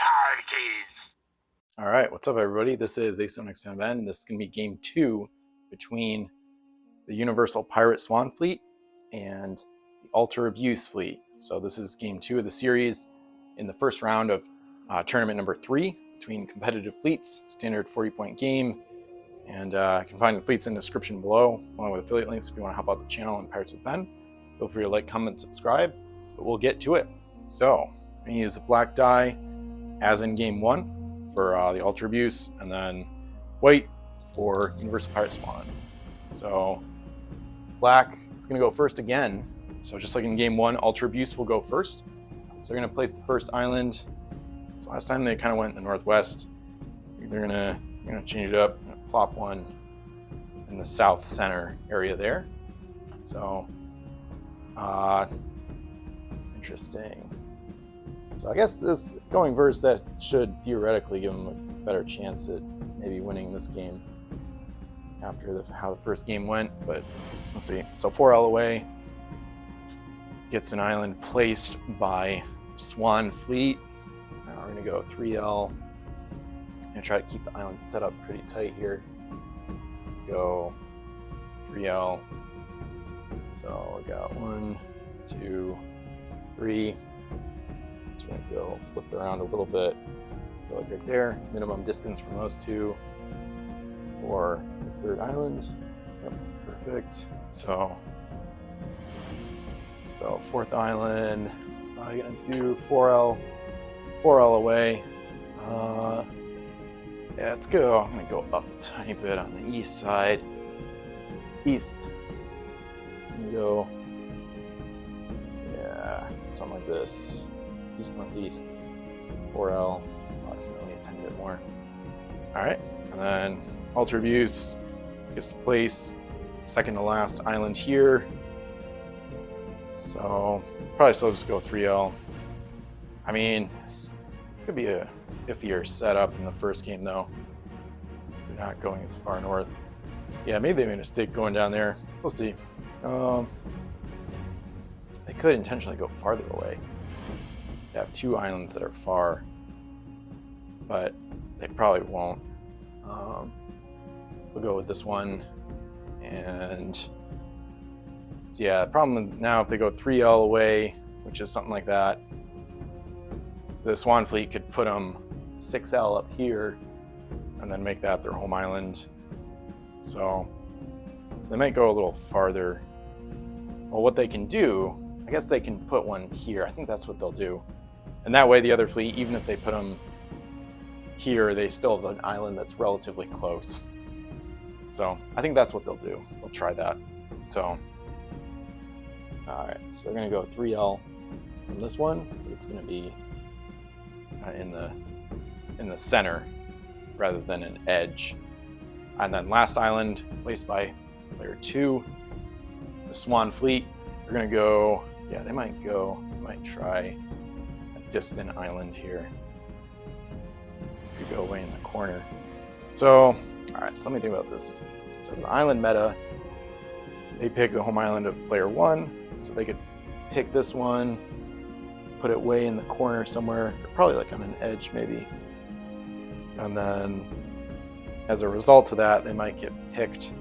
Arcades. All right, what's up, everybody? This is A7X Fan Ben, and this is going to be game 2 between the Universal Pirate Swan fleet and the Altar Abuse fleet. So this is game 2 of the series in the first round of tournament number 3 between competitive fleets, standard 40-point game. And you can find the fleets in the description below, along with affiliate links if you want to help out the channel and Pirates with Ben. Feel free to like, comment, subscribe, but we'll get to it. So I'm going to use the black die as in game 1 for the Altar Abuse, and then white for Universal Pirate Swan. So black is going to go first again. So just like in game 1, Altar Abuse will go first. So they're going to place the first island. So last time they kind of went in the northwest. They're going to change it up. Plop one in the south center area there. So interesting. So I guess this going verse, that should theoretically give them a better chance at maybe winning this game after how the first game went, but we'll see. So 4L away gets an island placed by Swan fleet. Now we're going to go 3L. I'm going to try to keep the island set up pretty tight here. Go 3L. So we got 1, 2, 3. Just going to go flip it around a little bit. Go like right there. Minimum distance from those two for the third island. Yep, perfect. So fourth island. I'm going to do 4L. 4L away. Yeah, let's go. I'm going to go up a tiny bit on the east side. East. It's going to go, yeah, something like this. East, northeast. 4L. Approximately a tiny bit more. Alright, and then Altar Abuse gets to place second to last island here. So, probably still just go 3L. I mean, could be a iffier setup in the first game though. They're not going as far north. Yeah, maybe they made a mistake going down there. We'll see. They could intentionally go farther away. They have two islands that are far, but they probably won't. We'll go with this one. And so yeah, the problem now if they go 3L away, which is something like that, the Swan fleet could put them 6L up here and then make that their home island. So they might go a little farther. Well, what they can do, I guess they can put one here. I think that's what they'll do. And that way the other fleet, even if they put them here, they still have an island that's relatively close. So I think that's what they'll do. They'll try that. So, all right, so they're gonna go 3L from this one. It's gonna be in the center rather than an edge. And then last island placed by player 2, the Swan fleet. They're gonna go, yeah, they might try a distant island here. Could go away in the corner. So, all right, so let me think about this. So the island meta, they pick the home island of player 1, so they could pick this one, put it way in the corner somewhere, or probably like on an edge maybe. And then as a result of that, they might get picked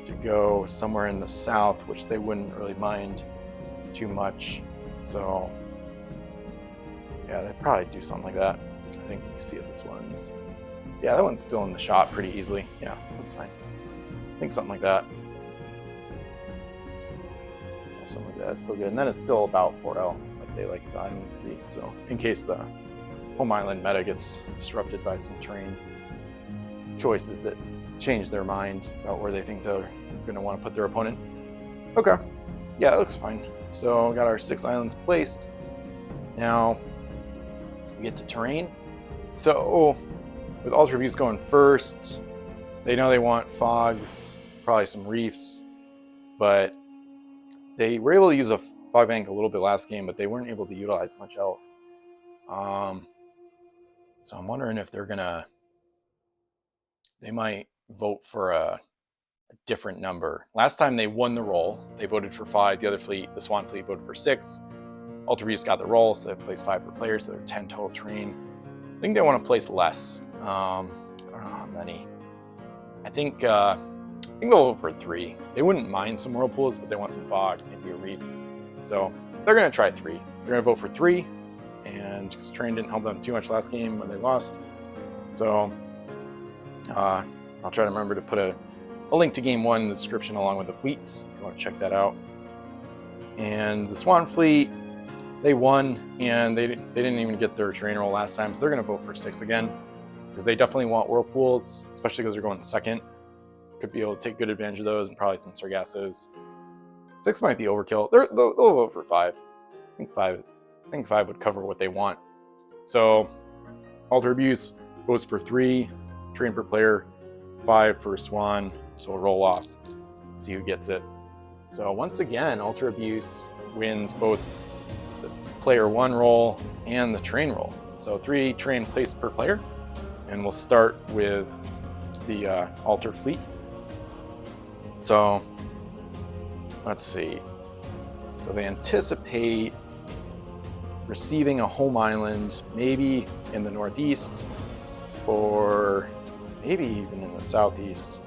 to go somewhere in the south, which they wouldn't really mind too much. So yeah, they'd probably do something like that. I think you can see it, this one's, yeah, that one's still in the shot pretty easily. Yeah, that's fine. I think something like that. Yeah, something like that is still good. And then it's still about 4L. They like the islands to be, so in case the home island meta gets disrupted by some terrain choices that change their mind about where they think they're going to want to put their opponent. Okay, yeah, it looks fine. So we got our 6 islands placed. Now we get to terrain. So with Altar Abuse going first, they know they want fogs, probably some reefs, but they were able to use a fog bank a little bit last game, but they weren't able to utilize much else. So I'm wondering if they might vote for a different number. Last time they won the roll, they voted for 5. The other fleet, the Swan fleet, voted for 6. Altar Abuse got the roll, so they placed 5 per player, so they're 10 total terrain. I think they want to place less. I don't know how many. I think I can go over 3. They wouldn't mind some whirlpools, but they want some fog, maybe a reef. So they're going to try 3. They're going to vote for 3, and because terrain didn't help them too much last game when they lost. So I'll try to remember to put a link to game 1 in the description along with the fleets if you want to check that out. And the Swan fleet, they won, and they didn't even get their terrain roll last time, so they're going to vote for 6 again, because they definitely want whirlpools, especially because they're going second. Could be able to take good advantage of those, and probably some Sargassos. 6 might be overkill. They'll vote for 5. I think 5 would cover what they want. So Alter Abuse goes for 3 terrain per player, 5 for Swan. So we'll roll off, see who gets it. So once again, Ultra Abuse wins both the player 1 roll and the terrain roll. So 3 terrain placed per player, and we'll start with the Alter fleet. So let's see. So they anticipate receiving a home island, maybe in the northeast, or maybe even in the southeast.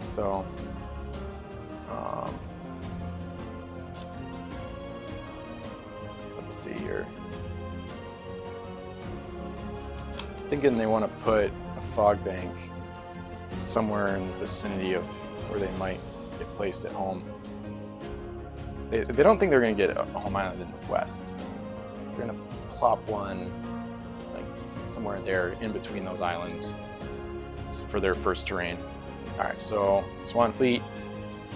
So let's see here. Thinking they want to put a fog bank somewhere in the vicinity of where they might get placed at home. They don't think they're going to get a home island in the west. They're going to plop one like somewhere there in between those islands for their first terrain. All right, so Swan fleet,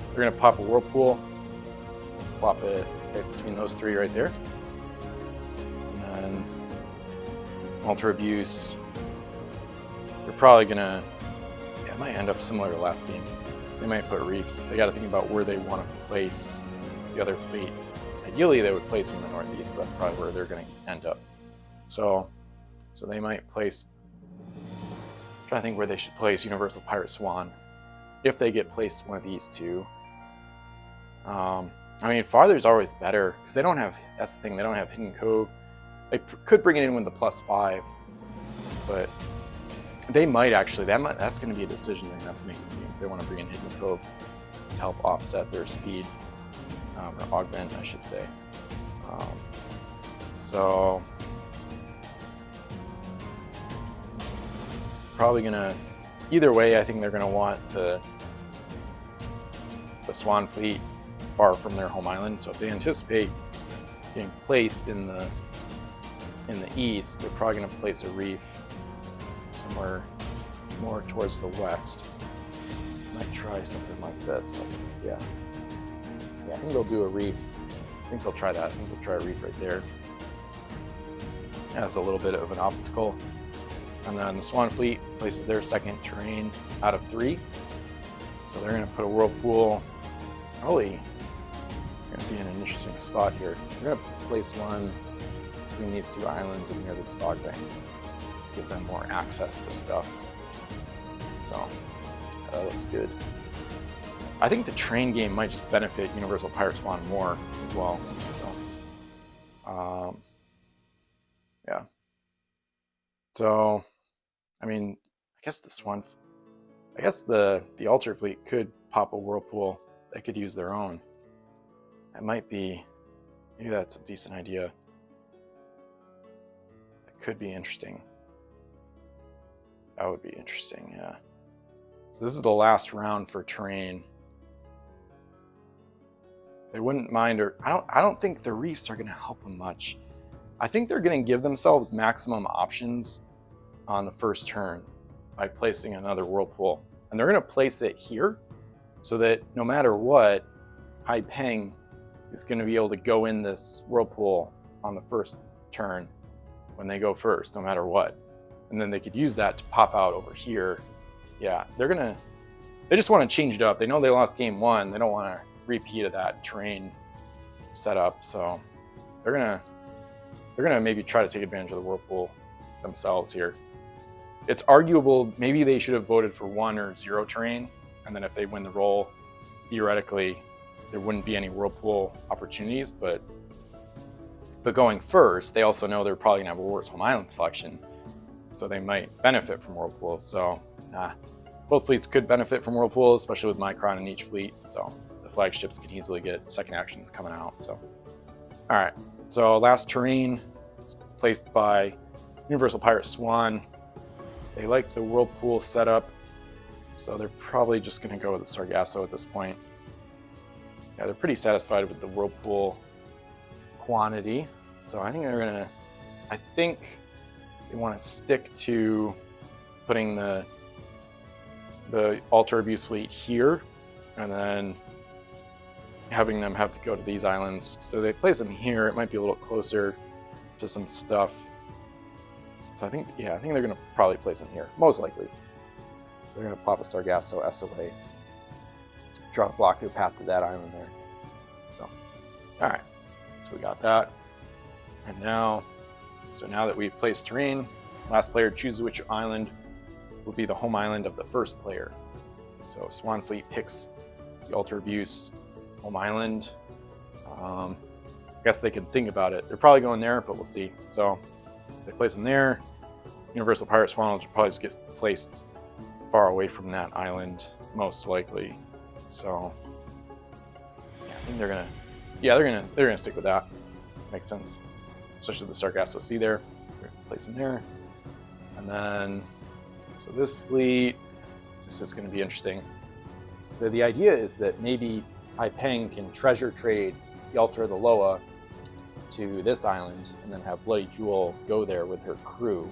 they're going to pop a whirlpool, plop it right between those 3 right there. And then Ultra Abuse, they're probably going to, it might end up similar to last game. They might put reefs. They got to think about where they want to place the other fleet. Ideally, they would place in the northeast, but that's probably where they're going to end up. So they might place, I'm trying to think where they should place Universal Pirate Swan. If they get placed one of these 2. I mean, farther's always better, because they don't have, that's the thing, they don't have Hidden Cove. They could bring it in with the +5, but they might actually, that's going to be a decision they're going to have to make this game, if they want to bring in Hidden Cove to help offset their speed, or augment, I should say. So probably going to, either way, I think they're going to want the Swan fleet far from their home island. So if they anticipate getting placed in the east, they're probably going to place a reef somewhere more towards the west. Might try something like this. Yeah, I think they'll do a reef. I think they'll try that. I think they'll try a reef right there. That's a little bit of an obstacle. And then the Swan fleet places their second terrain out of 3. So they're going to put a whirlpool. Probably going to be in an interesting spot here. They're going to place one between these 2 islands and near this fog bank to give them more access to stuff. So that looks good. I think the train game might just benefit Universal Pirate Swan more as well. So, yeah. So, I mean, I guess the Ultra fleet could pop a whirlpool. They could use their own. That might be, maybe that's a decent idea. That could be interesting. That would be interesting, yeah. So this is the last round for terrain. They wouldn't mind, or I don't think the reefs are going to help them much. I think they're going to give themselves maximum options on the first turn by placing another whirlpool, and they're going to place it here so that no matter what, Hai Peng is going to be able to go in this whirlpool on the first turn when they go first, no matter what, and then they could use that to pop out over here. Yeah, they just want to change it up. They know they lost game 1. They don't want to repeat of that terrain setup, so they're gonna maybe try to take advantage of the whirlpool themselves here. It's arguable maybe they should have voted for 1 or 0 terrain, and then if they win the roll, theoretically there wouldn't be any whirlpool opportunities, but going first, they also know they're probably gonna have a worse home island selection, so they might benefit from whirlpool. So both fleets could benefit from whirlpool, especially with Micron in each fleet. So the flagships can easily get second actions coming out. So, all right. So last terrain is placed by Universal Pirate Swan. They like the whirlpool setup, so they're probably just going to go with the Sargasso at this point. Yeah, they're pretty satisfied with the whirlpool quantity, so I think they want to stick to putting the Altar Abuse fleet here, and then having them have to go to these islands. So they place them here. It might be a little closer to some stuff. So I think they're going to probably place them here, most likely. So they're going to pop a Sargasso SOA, drop block their path to that island there. So, all right. So we got that. And now that we've placed terrain, last player chooses which island will be the home island of the first player. So Swan Fleet picks the Altar Abuse home island. I guess they could think about it. They're probably going there, but we'll see. So they place them there. Universal Pirate Swan will probably just get placed far away from that island, most likely. So yeah, I think they're gonna stick with that. Makes sense, especially the Sargasso Sea there. We're gonna place them there, and then so this fleet. This is going to be interesting. So the idea is that maybe Haipeng can treasure trade the Altar of the Loa to this island and then have Bloody Jewel go there with her crew.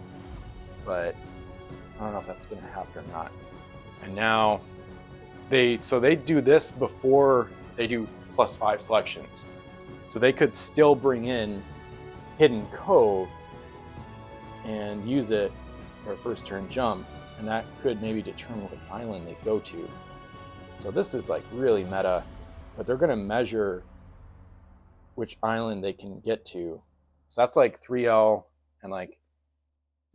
But I don't know if that's going to happen or not. And now they do this before they do +5 selections. So they could still bring in Hidden Cove and use it for a first turn jump, and that could maybe determine what island they go to. So this is like really meta, but they're going to measure which island they can get to. So that's like 3L and like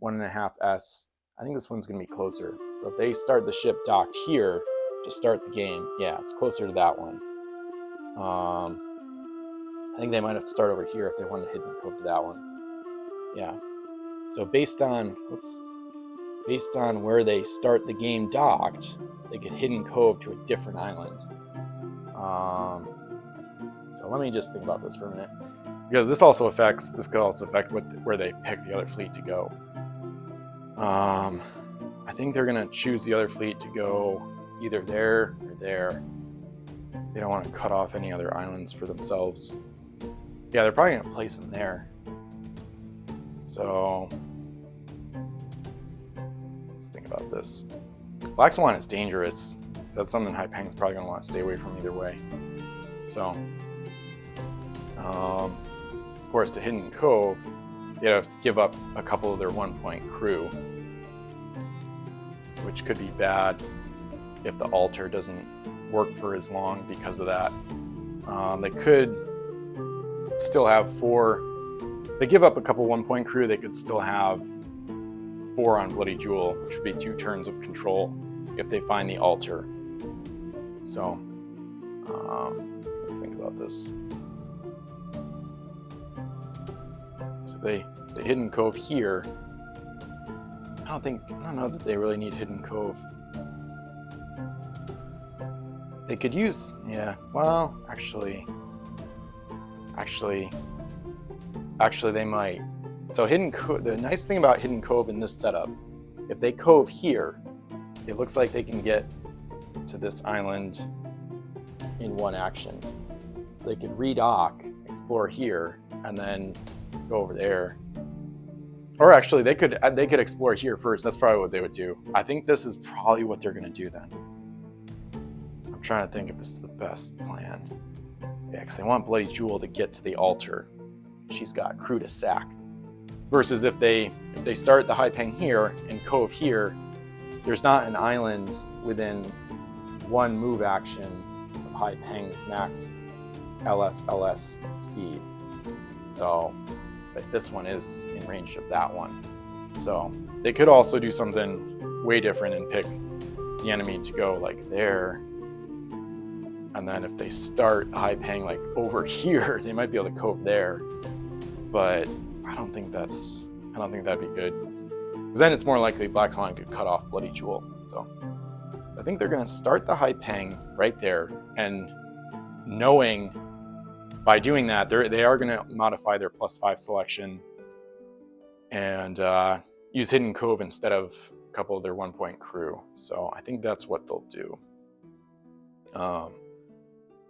1.5S. I think this one's going to be closer. So if they start the ship docked here to start the game, yeah, it's closer to that one. I think they might have to start over here if they want to Hidden Cove to that one. Yeah. So based on where they start the game docked, they get Hidden Cove to a different island. So let me just think about this for a minute, because this could also affect where they pick the other fleet to go. I think they're going to choose the other fleet to go either there or there. They don't want to cut off any other islands for themselves. Yeah, they're probably going to place them there. So let's think about this. Black Swan is dangerous, so that's something Haipeng's probably going to want to stay away from either way. So, of course, to Hidden Cove, they have to give up a couple of their 1-point crew, which could be bad if the altar doesn't work for as long because of that. They could still have 4. They give up a couple 1-point crew, they could still have 4 on Bloody Jewel, which would be 2 turns of control if they find the altar. So let's think about this. So they Hidden Cove here. I don't know that they really need Hidden Cove. They could use, yeah, well, actually they might. So Hidden Cove, the nice thing about Hidden Cove in this setup, if they cove here, it looks like they can get to this island in one action. So they could redock, explore here, and then go over there. Or actually, they could explore here first. That's probably what they would do. I think this is probably what they're going to do then. I'm trying to think if this is the best plan. Yeah, because they want Bloody Jewel to get to the altar. She's got crew to sack. Versus if they start the Haipeng here and cove here, there's not an island within 1 move action of Haipeng's max LS speed. So, but this one is in range of that one. So they could also do something way different and pick the enemy to go like there. And then if they start Haipeng like over here, they might be able to cove there. But I don't think that'd be good. Because then it's more likely Black Swan could cut off Bloody Jewel. So I think they're going to start the High Peng right there, and knowing by doing that, they are going to modify their +5 selection and use Hidden Cove instead of a couple of their 1-point crew. So I think that's what they'll do.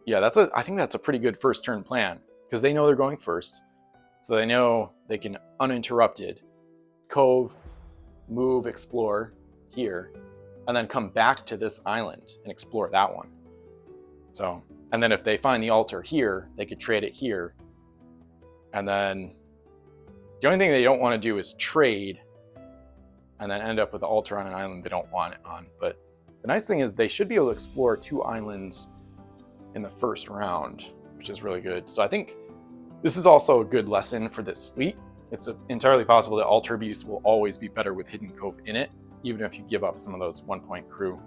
Yeah, I think that's a pretty good first turn plan, because they know they're going first. So they know they can uninterrupted cove, move, explore here, and then come back to this island and explore that one. So, and then if they find the altar here, they could trade it here. And then the only thing they don't want to do is trade and then end up with the altar on an island they don't want it on. But the nice thing is they should be able to explore 2 islands in the first round, which is really good. So I think this is also a good lesson for this fleet. It's entirely possible that Altar Abuse will always be better with Hidden Cove in it, even if you give up some of those 1-point crew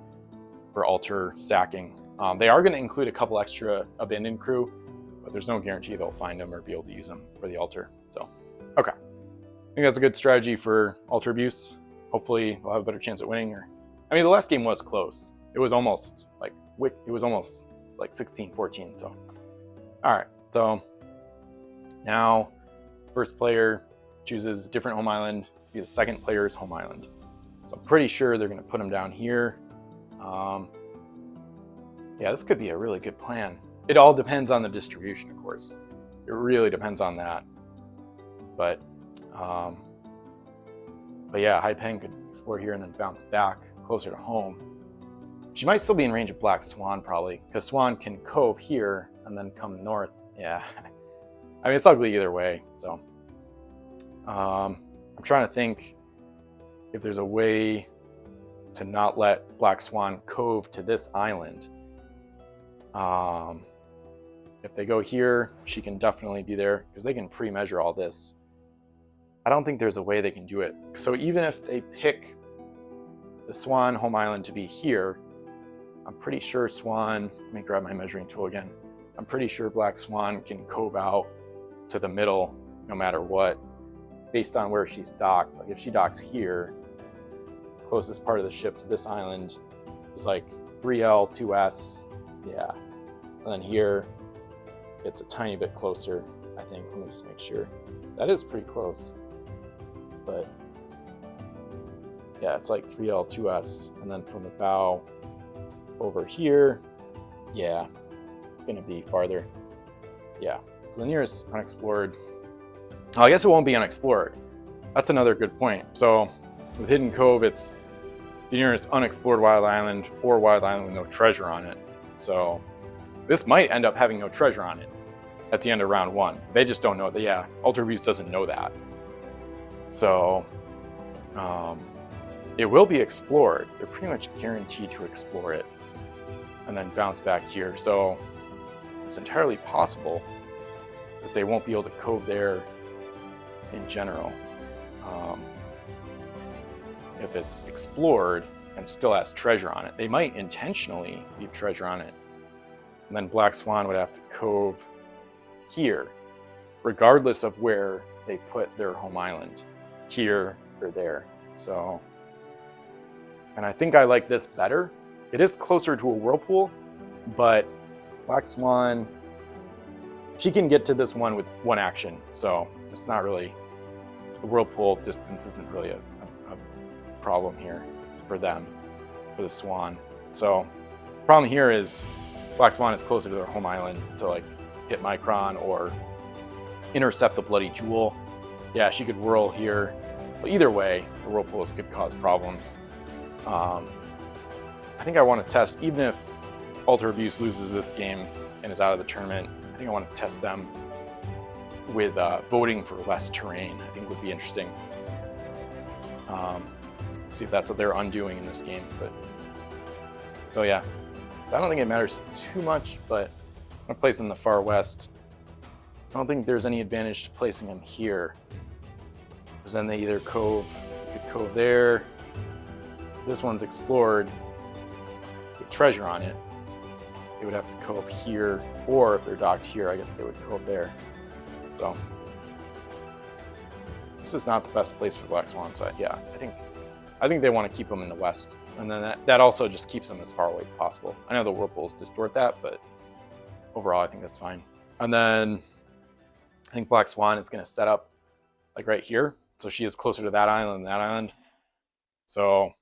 for altar sacking. They are going to include a couple extra abandoned crew, but there's no guarantee they'll find them or be able to use them for the altar. So, okay. I think that's a good strategy for Altar Abuse. Hopefully they'll have a better chance at winning. I mean, the last game was close. It was almost like 16-14. So, all right. So now first player chooses a different home island to be the second player's home island. So I'm pretty sure they're going to put them down here. Yeah, this could be a really good plan. It all depends on the distribution, of course. It really depends on that. But yeah, High Peng could explore here and then bounce back closer to home. She might still be in range of Black Swan, probably, because Swan can cove here and then come north. Yeah, I mean, it's ugly either way. So I'm trying to think if there's a way to not let Black Swan cove to this island. If they go here, she can definitely be there because they can pre-measure all this. I don't think there's a way they can do it. So even if they pick the Swan home island to be here, I'm pretty sure Swan, let me grab my measuring tool again. I'm pretty sure Black Swan can cove out to the middle no matter what, based on where she's docked. Like if she docks here, closest part of the ship to this island is like 3L, 2S, yeah. And then here, it's a tiny bit closer, I think. Let me just make sure. That is pretty close. But yeah, it's like 3L, 2S. And then from the bow over here, yeah, it's gonna be farther. Yeah, so the nearest unexplored, oh, I guess it won't be unexplored. That's another good point. So with Hidden Cove, it's the nearest unexplored wild island or wild island with no treasure on it. So this might end up having no treasure on it at the end of round 1. They just don't know that. Yeah, Altar Abuse doesn't know that. So it will be explored. They're pretty much guaranteed to explore it and then bounce back here. So it's entirely possible that they won't be able to cove there in general. If it's explored and still has treasure on it, they might intentionally leave treasure on it. And then Black Swan would have to cove here, regardless of where they put their home island, here or there. So, and I think I like this better. It is closer to a whirlpool, but Black Swan, she can get to this one with one action. So it's not really, the whirlpool distance isn't really a problem here for them, for the Swan. So the problem here is Black Swan is closer to their home island to like hit Micron or intercept the Bloody Jewel. Yeah, she could whirl here. But either way, the whirlpools could cause problems. I think I want to test, even if Altar Abuse loses this game and is out of the tournament, I think I want to test them with voting for less terrain. I think would be interesting. See if that's what they're undoing in this game. But so yeah, I don't think it matters too much, but I'm gonna place them in the far west. I don't think there's any advantage to placing them here, because then they either cove, you could cove there. This one's explored with treasure on it. They would have to cove here, or if they're docked here, I guess they would cove there. So this is not the best place for Black Swan. So yeah, I think they want to keep them in the west, and then that also just keeps them as far away as possible. I know the whirlpools distort that, but overall, I think that's fine. And then I think Black Swan is going to set up like right here, so she is closer to that island than that island. So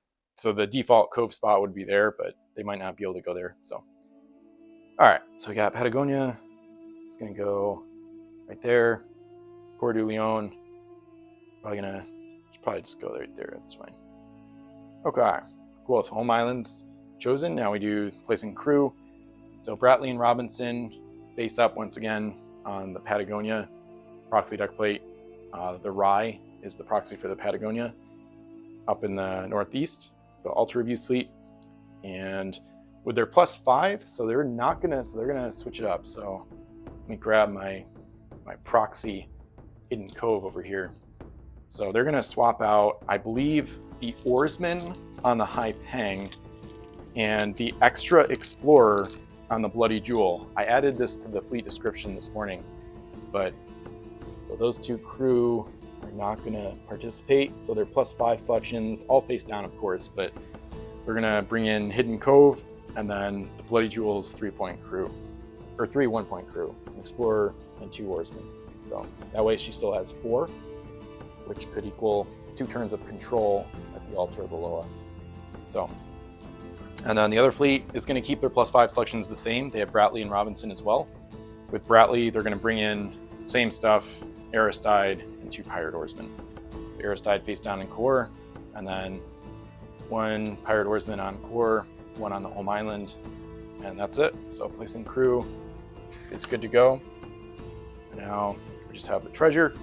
the default cove spot would be there, but they might not be able to go there. So all right, so we got Patagonia. It's going to go right there. Coeur du Lion. Probably just go right there. That's fine. Okay, cool. So home islands chosen. Now we do placing crew. So Bratley and Robinson face up once again on the Patagonia proxy deck plate. The Rye is the proxy for the Patagonia up in the northeast, the Ultra Abuse fleet. And with their +5, so they're gonna switch it up. So let me grab my proxy Hidden Cove over here. So they're gonna swap out, I believe, the Oarsman on the High Peng and the Extra Explorer on the Bloody Jewel. I added this to the fleet description this morning, but so those two crew are not gonna participate. So they're +5 selections, all face down, of course, but we're gonna bring in Hidden Cove, and then the Bloody Jewel's 3-point crew, or 3 1-point crew, an Explorer and 2 Oarsmen. So that way she still has 4, which could equal 2 turns of control at the altar of the Loa. So, and then the other fleet is going to keep their +5 selections the same. They have Bratley and Robinson as well. With Bratley, they're going to bring in same stuff, Aristide and 2 Pirate Oarsmen. So Aristide face down in core, and then 1 Pirate Oarsman on core, 1 on the home island, and that's it. So placing crew is good to go. And now we just have the treasure.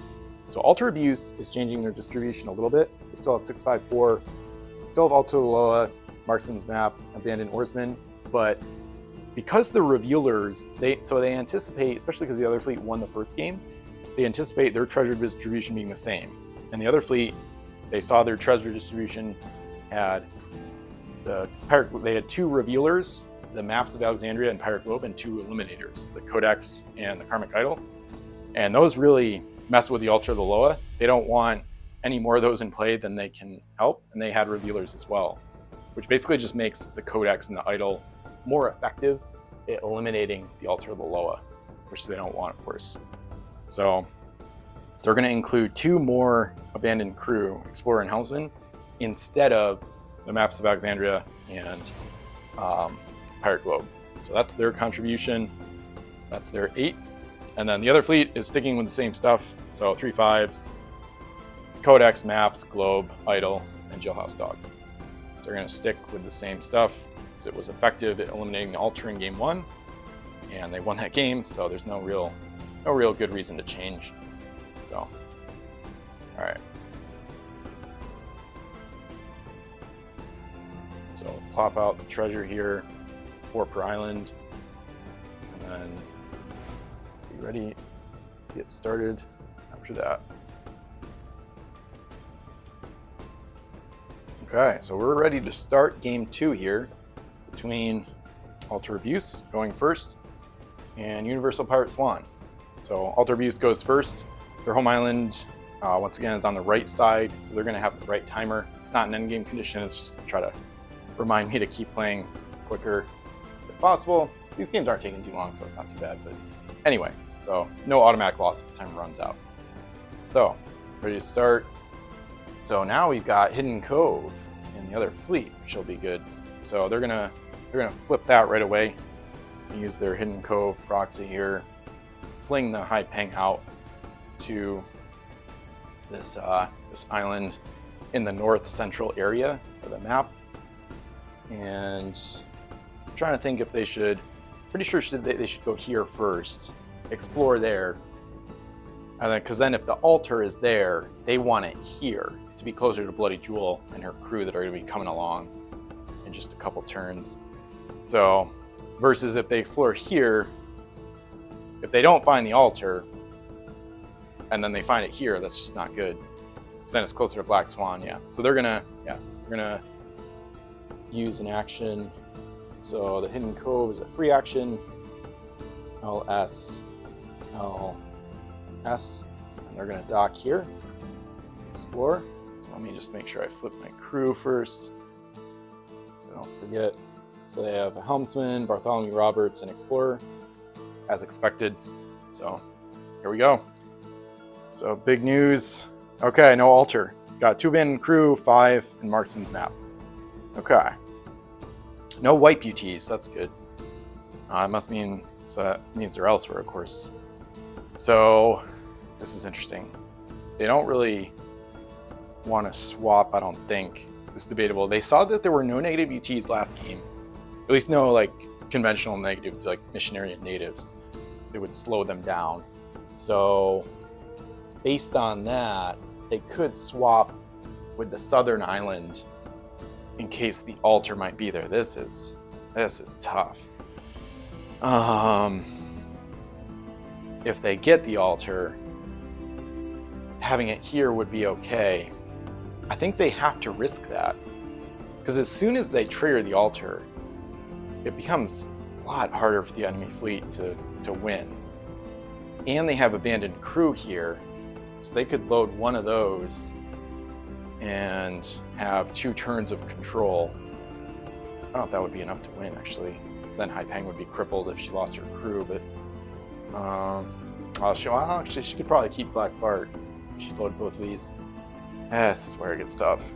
So Ultra Abuse is changing their distribution a little bit. We still have 654, still have Alto Loa, Marksman's Map, Abandoned Oarsmen, but because the revealers, they anticipate, especially because the other fleet won the first game, they anticipate their treasure distribution being the same. And the other fleet, they saw their treasure distribution had they had 2 revealers, the Maps of Alexandria and Pirate Globe, and 2 eliminators, the Codex and the Karmic Idol. And those really mess with the Ultra of the Loa. They don't want any more of those in play than they can help, and they had revealers as well, which basically just makes the Codex and the Idol more effective at eliminating the Ultra of the Loa, which they don't want, of course. So they're going to include 2 more Abandoned Crew, Explorer and Helmsman, instead of the Maps of Alexandria and Pirate Globe. So that's their contribution. That's their 8. And then the other fleet is sticking with the same stuff. So 3 5s, Codex, Maps, Globe, Idol, and Jailhouse Dog. So they're going to stick with the same stuff because it was effective at eliminating the Ultra in game 1, and they won that game. So there's no real good reason to change. So, all right. So plop out the treasure here, 4 per island, and then be ready to get started after that. Okay, so we're ready to start game 2 here between Ultra Abuse going first and Universal Pirate Swan. So Ultra Abuse goes first. Their home island, once again, is on the right side, so they're going to have the right timer. It's not an endgame condition, it's just to try to remind me to keep playing quicker if possible. These games aren't taking too long, so it's not too bad. But anyway, so no automatic loss if the timer runs out. So, ready to start. So now we've got Hidden Cove in the other fleet, which will be good. So they're gonna flip that right away. Use their Hidden Cove proxy here, fling the High Peng out to this island in the north central area of the map. And I'm trying to think if they should, pretty sure they should go here first, explore there, and then because then if the altar is there, they want it here to be closer to Bloody Jewel and her crew that are going to be coming along in just a couple turns. So versus if they explore here, if they don't find the altar and then they find it here, that's just not good, because then it's closer to Black Swan. Yeah, so they're gonna use an action. So the Hidden Cove is a free action, LS, and they're going to dock here. explore. So let me just make sure I flip my crew first, so I don't forget. So they have a helmsman, Bartholomew Roberts, and explorer, as expected. So here we go. So big news. Okay, no altar. Got 2 abandoned crew, 5 in marksman's map. Okay. No white BTs, that's good. It must mean, so that means they're elsewhere, of course. So this is interesting. They don't really want to swap, I don't think. It's debatable. They saw that there were no negative UTs last game. At least no like conventional negatives like missionary and natives. It would slow them down. So based on that, they could swap with the southern island in case the altar might be there. This is tough. If they get the altar, having it here would be okay. I think they have to risk that, because as soon as they trigger the altar, it becomes a lot harder for the enemy fleet to win. And they have abandoned crew here, so they could load one of those and have 2 turns of control. I don't know if that would be enough to win, actually, because then Hai Peng would be crippled if she lost her crew. But actually, she could probably keep Black Bart if she loaded both of these. This is where it gets tough.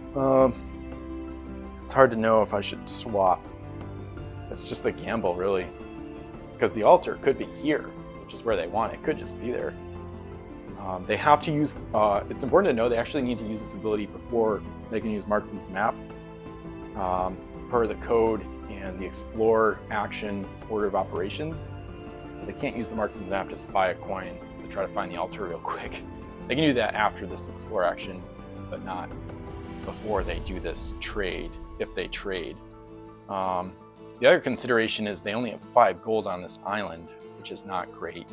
It's hard to know if I should swap. It's just a gamble, really, because the altar could be here, which is where they want it. It could just be there. They have to use, it's important to know they actually need to use this ability before they can use Marksman's Map, per the code and the Explore action order of operations. So they can't use the Marksman's Map to spy a coin to try to find the altar real quick. They can do that after this Explore action, but not before they do this trade, if they trade. The other consideration is they only have 5 gold on this island, which is not great.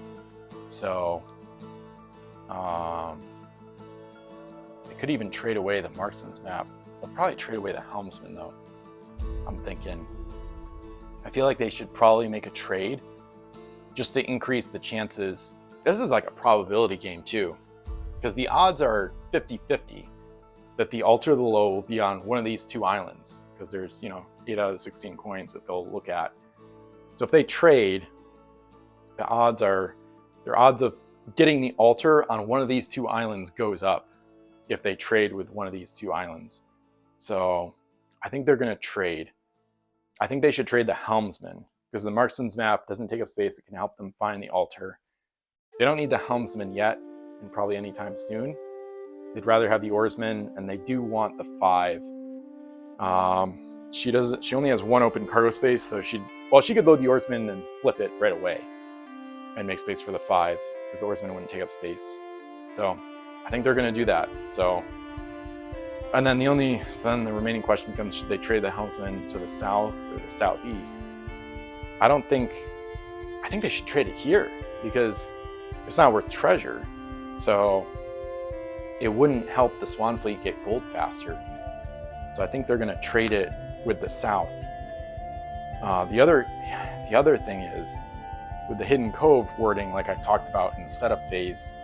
So they could even trade away the marksman's map. They'll probably trade away the helmsman though, I'm thinking. I feel like they should probably make a trade just to increase the chances. This is like a probability game too, because the odds are 50-50 that the altar of the low will be on one of these 2 islands, because there's, 8 out of the 16 coins that they'll look at. So if they trade, their odds of getting the altar on one of these 2 islands goes up if they trade with one of these 2 islands. So I think they're going to trade. I think they should trade the helmsman, because the marksman's map doesn't take up space. It can help them find the altar. They don't need the helmsman yet, and probably anytime soon. They'd rather have the oarsman, and they do want the 5. She only has 1 open cargo space, so she could load the oarsman and flip it right away and make space for the 5, because the oarsman wouldn't take up space. So I think they're going to do that. So, and then the remaining question becomes, should they trade the helmsman to the south or the southeast? I think they should trade it here, because it's not worth treasure. So it wouldn't help the Swan fleet get gold faster. So I think they're going to trade it with the south. The other thing is, with the Hidden Cove wording, like I talked about in the setup phase,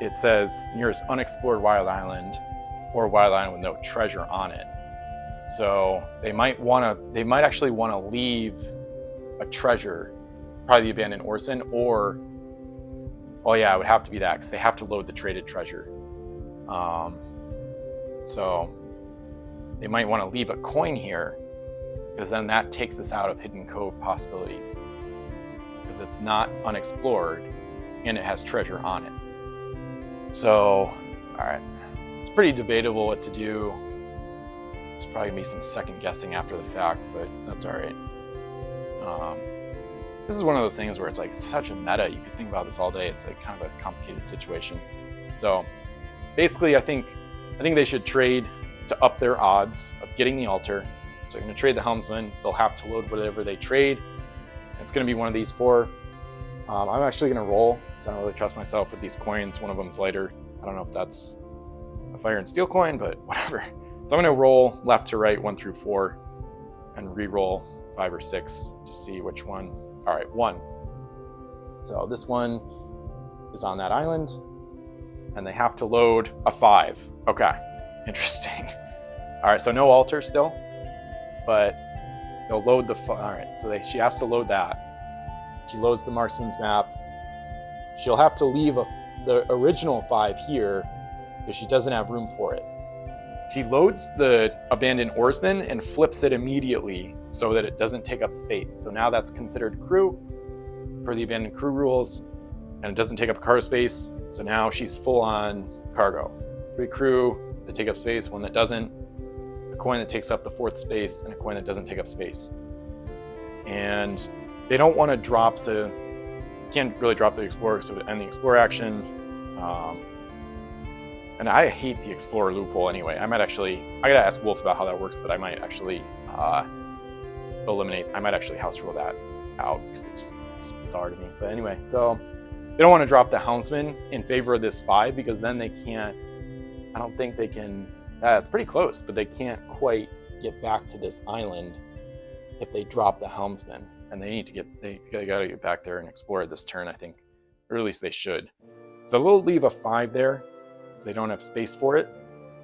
it says nearest unexplored wild island, or wild island with no treasure on it. So they might actually want to leave a treasure, probably the abandoned oarsman, or, oh yeah, it would have to be that, because they have to load the traded treasure. So they might want to leave a coin here, because then that takes us out of Hidden Cove possibilities, because it's not unexplored and it has treasure on it. So, all right, it's pretty debatable what to do. There's probably gonna be some second guessing after the fact, but that's all right. This is one of those things where it's like such a meta. You could think about this all day. It's like kind of a complicated situation. So basically, I think they should trade to up their odds of getting the altar. So you're going to trade the helmsman. They'll have to load whatever they trade. It's going to be one of these 4. I'm actually going to roll, because I don't really trust myself with these coins. One of them's lighter. I don't know if that's a fire and steel coin, but whatever. So I'm going to roll left to right, 1 through 4, and re-roll 5 or 6 to see which one. All right, 1. So this one is on that island. and they have to load a 5. Okay, interesting. All right, so no altar still, but they'll load the, all right, so she has to load that. She loads the marksman's map. She'll have to leave the original 5 here because she doesn't have room for it. She loads the abandoned oarsman and flips it immediately so that it doesn't take up space. So now that's considered crew per the abandoned crew rules, and it doesn't take up cargo space. So now she's full on cargo. 3 crew that take up space, 1 that doesn't, a coin that takes up the 4th space, and a coin that doesn't take up space. And they don't want to drop, so you can't really drop the explorer, so to end the explorer action. And I hate the explorer loophole anyway. I gotta ask Woelf about how that works, but I might actually I might actually house rule that out because it's bizarre to me. But anyway, so they don't want to drop the houndsman in favor of this 5 because then they can't, I don't think they can, it's pretty close, but they can't quite get back to this island if they drop the helmsman. And they gotta get back there and explore this turn, I think. Or at least they should. So we'll leave a 5 there. They don't have space for it.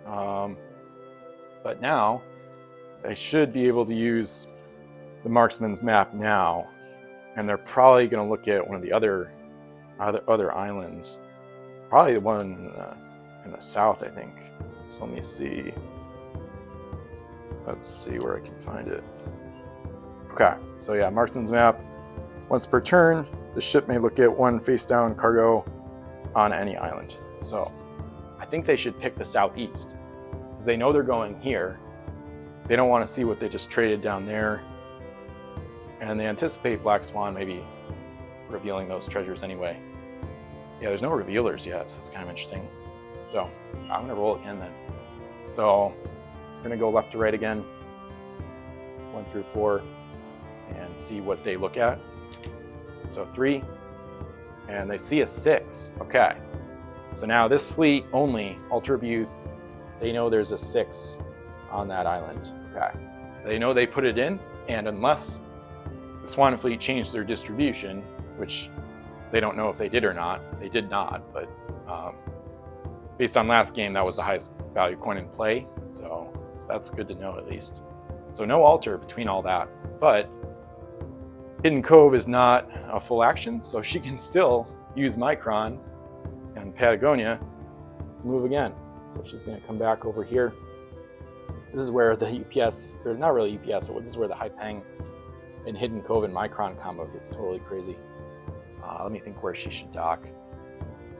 But now they should be able to use the marksman's map now. And they're probably going to look at one of the other islands. Probably the one in the south, I think. So let me see. Let's see where I can find it. Okay, so yeah, marksman's map. Once per turn, the ship may look at 1 face-down cargo on any island. So I think they should pick the southeast because they know they're going here. They don't want to see what they just traded down there. And they anticipate Black Swan maybe revealing those treasures anyway. Yeah, there's no revealers yet, so it's kind of interesting. So I'm going to roll again then. So we're going to go left to right again, 1 through 4, and see what they look at. So 3, and they see a 6. Okay. So now this fleet only, Ultra Abuse, they know there's a 6 on that island. Okay. They know they put it in, and unless the Swan fleet changed their distribution, which they don't know if they did or not, they did not, but based on last game, that was the highest value coin in play, so that's good to know at least. So no altar between all that, but Hidden Cove is not a full action, so she can still use Micron and Patagonia to move again. So she's going to come back over here. This is where the UPS, or not really UPS, but this is where the High Peng and Hidden Cove and Micron combo gets totally crazy. Let me think where she should dock.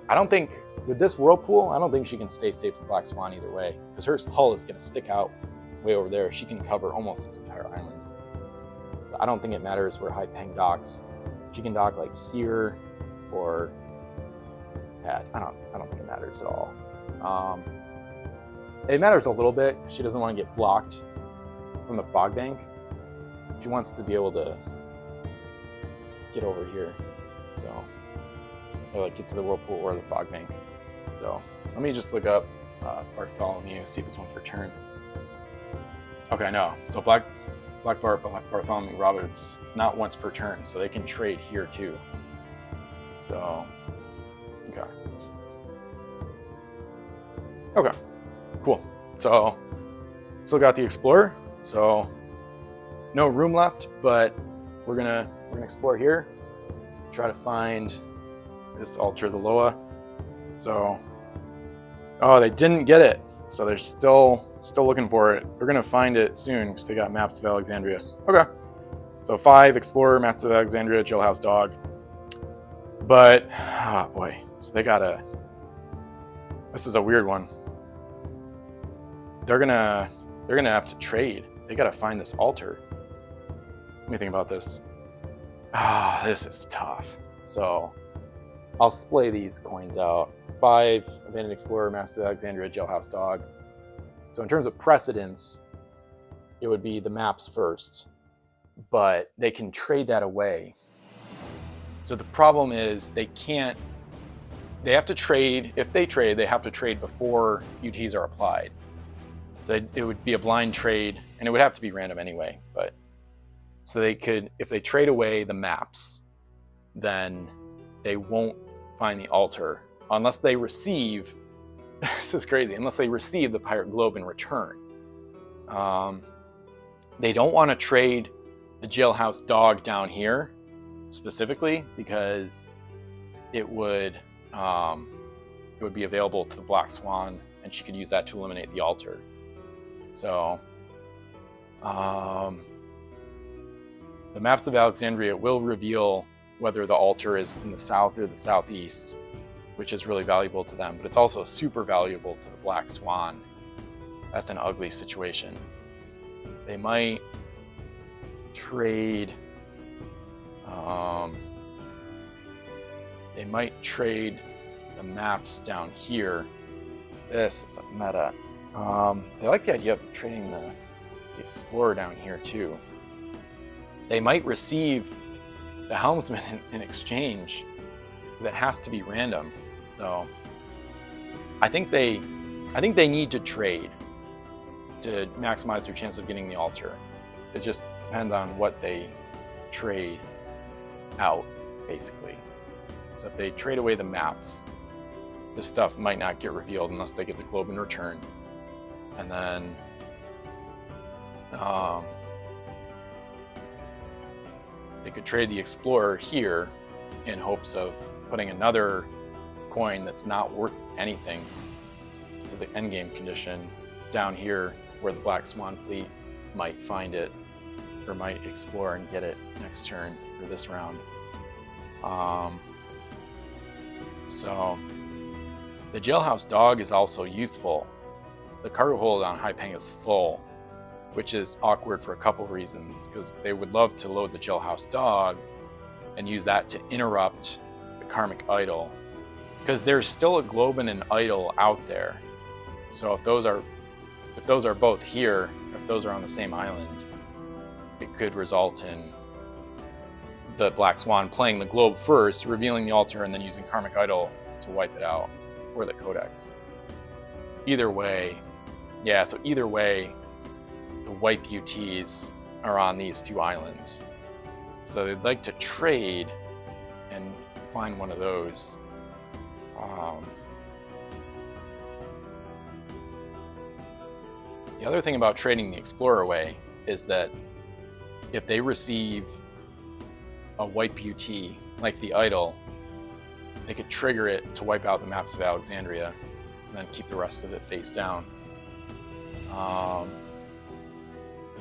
I don't think, with this Whirlpool, I don't think she can stay safe from Black Swan either way, because her hull is going to stick out way over there. She can cover almost this entire island. I don't think it matters where High Peng docks. She can dock like here, or yeah, I don't think it matters at all. It matters a little bit. She doesn't want to get blocked from the fog bank. She wants to be able to get over here, so or like get to the Whirlpool or the fog bank. So let me just look up Bartholomew, see if it's 1 per turn. Okay, no. So Black Bartholomew Roberts, it's not once per turn, so they can trade here too. So, okay. Okay, cool. So, still got the Explorer. So, no room left, but we're gonna explore here. Try to find this Ultra the Loa. So, oh, they didn't get it. So they're still looking for it. They're gonna find it soon because they got Maps of Alexandria. Okay. So 5, Explorer, Maps of Alexandria, Jailhouse Dog. But, oh boy. So they gotta, this is a weird one. They're gonna have to trade. They gotta find this altar. Let me think about this. Ah, this is tough. So I'll splay these coins out. 5, Abandoned Explorer, Maps of Alexandria, Jailhouse Dog. So in terms of precedence, it would be the maps first, but they can trade that away. So the problem is they have to trade, if they trade, they have to trade before UTs are applied. So it would be a blind trade, and it would have to be random anyway, but so they could, if they trade away the maps, then they won't find the altar unless they receive This is crazy, unless they receive the pirate globe in return. They don't want to trade the jailhouse dog down here specifically because it would be available to the Black Swan, and she could use that to eliminate the altar. So the maps of Alexandria will reveal whether the altar is in the south or the southeast, which is really valuable to them, but it's also super valuable to the Black Swan. That's an ugly situation. They might trade the maps down here. This is a meta. They like the idea of trading the Explorer down here too. They might receive the Helmsman in exchange, because it has to be random. So I think they need to trade to maximize their chance of getting the altar. It just depends on what they trade out, basically. So if they trade away the maps, this stuff might not get revealed unless they get the globe in return. And then they could trade the Explorer here in hopes of putting another coin that's not worth anything to the endgame condition down here where the Black Swan fleet might find it or might explore and get it next turn or this round. So the jailhouse dog is also useful. The cargo hold on Haipeng is full, which is awkward for a couple of reasons, because they would love to load the jailhouse dog and use that to interrupt the karmic idol, because there's still a globe and an idol out there. So if those are both here, if those are on the same island, it could result in the Black Swan playing the globe first, revealing the altar, and then using karmic idol to wipe it out, or the codex. Either way, yeah, so either way, the wipe UTs are on these two islands. So they'd like to trade and find one of those. The other thing about trading the Explorer away is that if they receive a wipe UT, like the idol, they could trigger it to wipe out the maps of Alexandria and then keep the rest of it face down. Because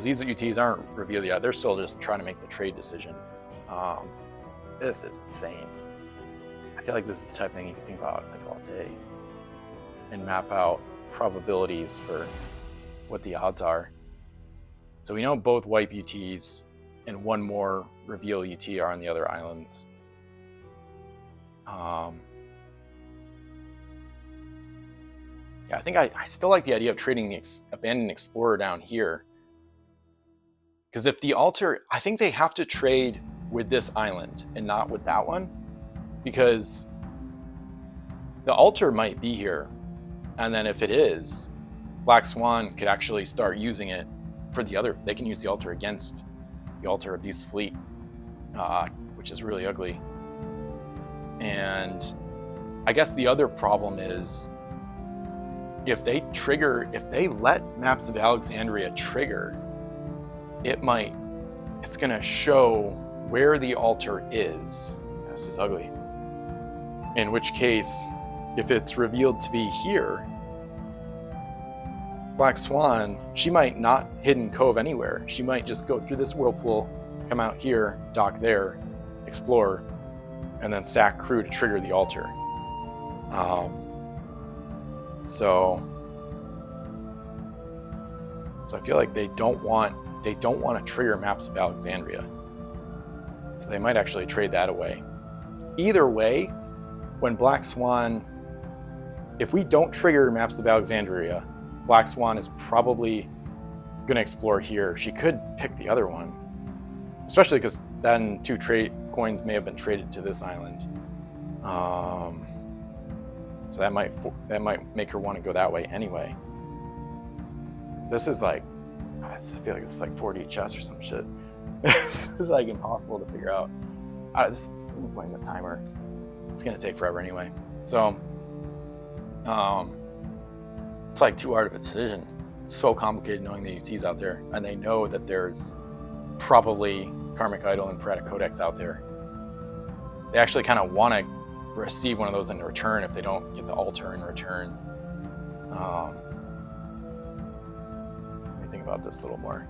these UTs aren't revealed yet. They're still just trying to make the trade decision. This is insane. I feel like this is the type of thing you can think about like all day and map out probabilities for what the odds are. So we know both wipe UTs and one more reveal UT are on the other islands. Yeah, I think I still like the idea of trading the abandoned Explorer down here. Because if the altar, I think they have to trade with this island and not with that one. Because the altar might be here. And then if it is, Black Swan could actually start using it for the other. They can use the altar against the altar abuse fleet, which is really ugly. And I guess the other problem is if they let Maps of Alexandria trigger, it's gonna show where the altar is. This is ugly. In which case, if it's revealed to be here, Black Swan, she might not hidden cove anywhere. She might just go through this whirlpool, come out here, dock there, explore, and then sack crew to trigger the altar. So I feel like they don't want to trigger Maps of Alexandria. So they might actually trade that away. Either way, when Black Swan, if we don't trigger Maps of Alexandria, Black Swan is probably going to explore here. She could pick the other one, especially because then 2 coins may have been traded to this island. So that might make her want to go that way anyway. This is like, I feel like this is like 4D chess or some shit. This is like impossible to figure out. I'm playing the timer. It's gonna take forever anyway. So, It's like too hard of a decision. It's so complicated knowing the UTs out there, and they know that there's probably Karmic Idol and Piratic Codex out there. They actually kind of want to receive one of those in return if they don't get the altar in return. Let me think about this a little more.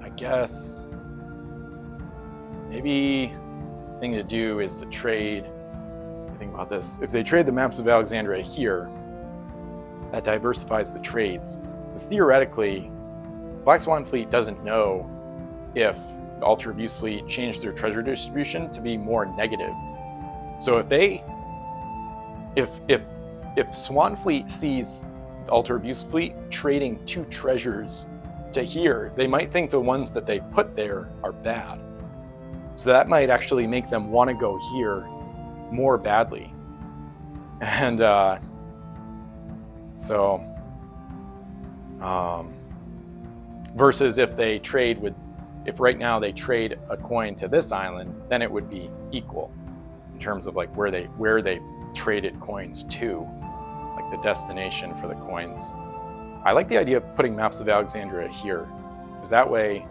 I guess maybe the thing to do is to trade. Think about this. If they trade the maps of Alexandria here, that diversifies the trades. Because theoretically, Black Swan Fleet doesn't know if the Altar Abuse Fleet changed their treasure distribution to be more negative. So if Swan Fleet sees the Altar Abuse Fleet trading 2 treasures to here, they might think the ones that they put there are bad. So that might actually make them want to go here more badly. And versus if they trade with, if right now they trade a coin to this island, then it would be equal in terms of like where they traded coins to, like the destination for the coins. I like the idea of putting maps of Alexandria here, because that way,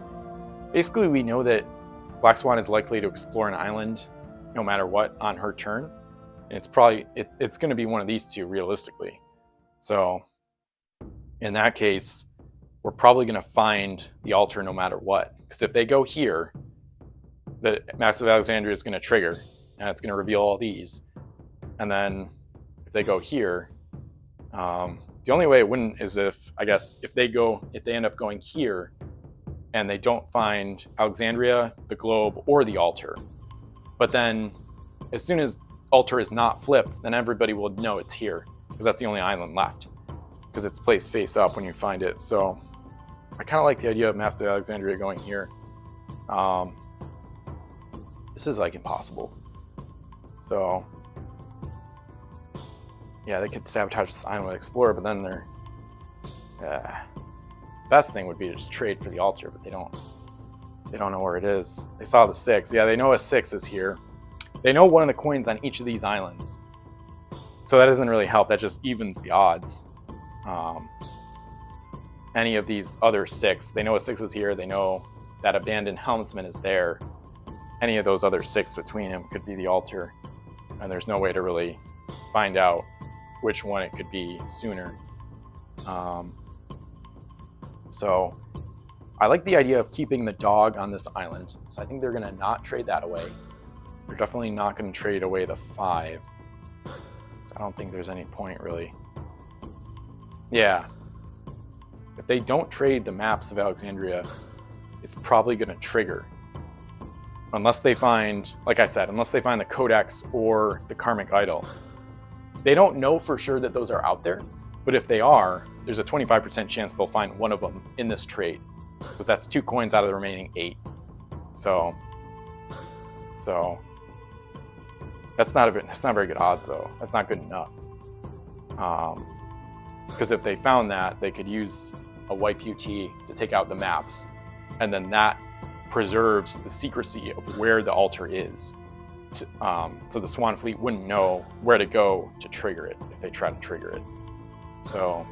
basically we know that Black Swan is likely to explore an island no matter what on her turn, and it's probably it's going to be one of these 2 realistically. So in that case, we're probably going to find the altar no matter what, because if they go here, the Maps of Alexandria is going to trigger and it's going to reveal all these. And then if they go here, the only way it wouldn't is if, I guess, if they end up going here and they don't find Alexandria, the globe, or the altar. But then as soon as altar is not flipped, then everybody will know it's here, because that's the only island left, because it's placed face up when you find it. So I kind of like the idea of Maps of Alexandria going here. This is like impossible. So yeah, they could sabotage this island with Explorer, but then they're best thing would be to just trade for the altar, but they don't know where it is. They saw the 6. Yeah, they know a 6 is here. They know one of the coins on each of these islands. So that doesn't really help. That just evens the odds. Any of these other 6, they know a 6 is here. They know that abandoned helmsman is there. Any of those other 6 between them could be the altar. And there's no way to really find out which one it could be sooner. So I like the idea of keeping the dog on this island. So I think they're going to not trade that away. They're definitely not going to trade away the 5. So I don't think there's any point really. Yeah. If they don't trade the Maps of Alexandria, it's probably going to trigger. Unless they find, like I said, unless they find the Codex or the Karmic Idol. They don't know for sure that those are out there, but if they are, there's a 25% chance they'll find one of them in this trade, because that's 2 coins out of the remaining 8. So that's not very good odds though. That's not good enough. Because if they found that, they could use a wipe UT to take out the maps, and then that preserves the secrecy of where the altar is. So the Swan Fleet wouldn't know where to go to trigger it if they try to trigger it. So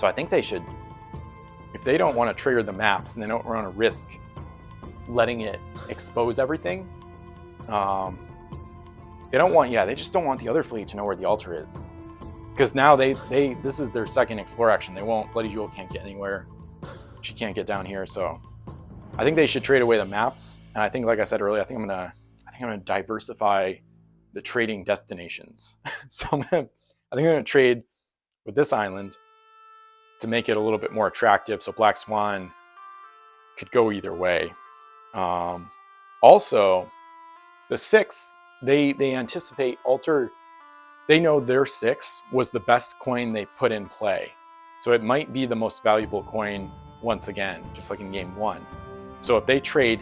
I think they should, if they don't want to trigger the maps and they don't want to risk letting it expose everything, they just don't want the other fleet to know where the altar is. Because now this is their second explore action. They won't, Bloody Jewel can't get anywhere. She can't get down here, so I think they should trade away the maps. And I think, like I said earlier, I think I'm gonna diversify the trading destinations. So I think I'm gonna trade with this island to make it a little bit more attractive, so Black Swan could go either way. Also, the 6, they anticipate altar. They know their 6 was the best coin they put in play, so it might be the most valuable coin once again, just like in game 1. So if they trade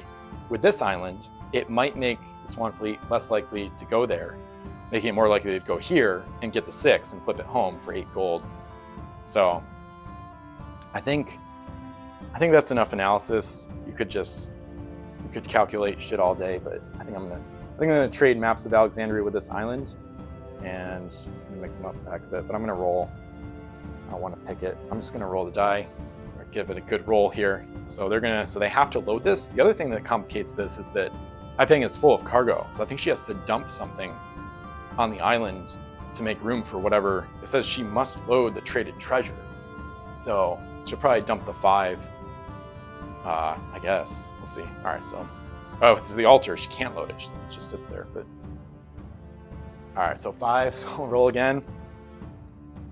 with this island, it might make the Swan Fleet less likely to go there, making it more likely to go here and get the 6 and flip it home for 8 gold. So I think that's enough analysis. You could calculate shit all day, but I think I'm gonna trade Maps of Alexandria with this island, and just gonna mix them up for the heck of it. But I'm gonna roll. I want to pick it. I'm just going to roll the die, or give it a good roll here. So they have to load this. The other thing that complicates this is that Haipeng is full of cargo, so I think she has to dump something on the island to make room for whatever. It says she must load the traded treasure, so she'll probably dump the 5. I guess we'll see. All right, so this is the altar. She can't load it. She just sits there. But all right, so 5. So we'll roll again.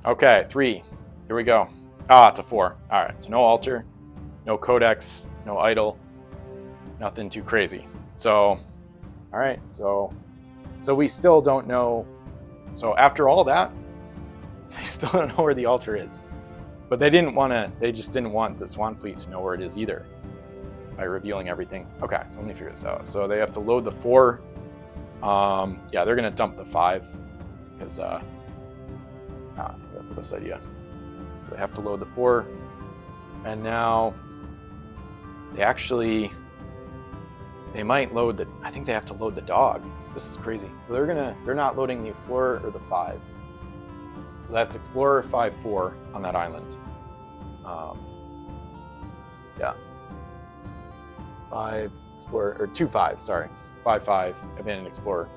Okay, 3. Here we go. It's a 4. All right, so no altar, no codex, no idol, nothing too crazy. So, all right, so we still don't know. So after all that, they still don't know where the altar is. But they just didn't want the Swan fleet to know where it is either by revealing everything. Okay, so let me figure this out. So they have to load the 4. Yeah, they're gonna dump the 5 because I think that's the best idea. So they have to load the 4, and now they might load I think they have to load the dog. This is crazy. So they're not loading the Explorer or the 5. So that's Explorer 5-4 on that island. Yeah. 5 Explorer, or 2-5, sorry. 5-5, Abandoned Explorer.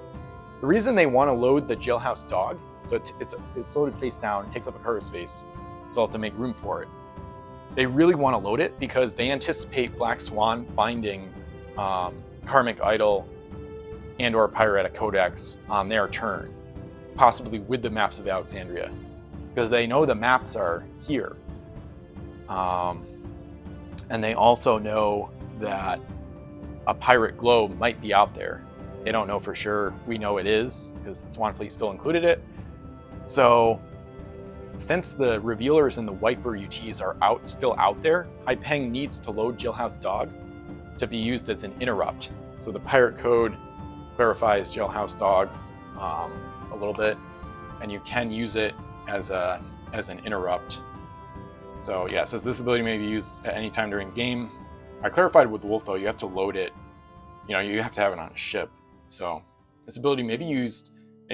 The reason they want to load the Jailhouse Dog, so it's loaded face down, it takes up a cargo space, so they'll have to make room for it. They really want to load it because they anticipate Black Swan finding Karmic Idol and or Piratic Codex on their turn, possibly with the maps of Alexandria, because they know the maps are here. And they also know that a pirate globe might be out there. They don't know for sure. We know it is because the Swan fleet still included it. So since the revealers and the wiper UTs are still out there, Haipeng needs to load Jailhouse Dog to be used as an interrupt. So the pirate code clarifies Jailhouse Dog a little bit, and you can use it as an interrupt. So yeah, it says this ability may be used at any time during game. I clarified with Woelf though, you have to load it. You have to have it on a ship. So this ability may be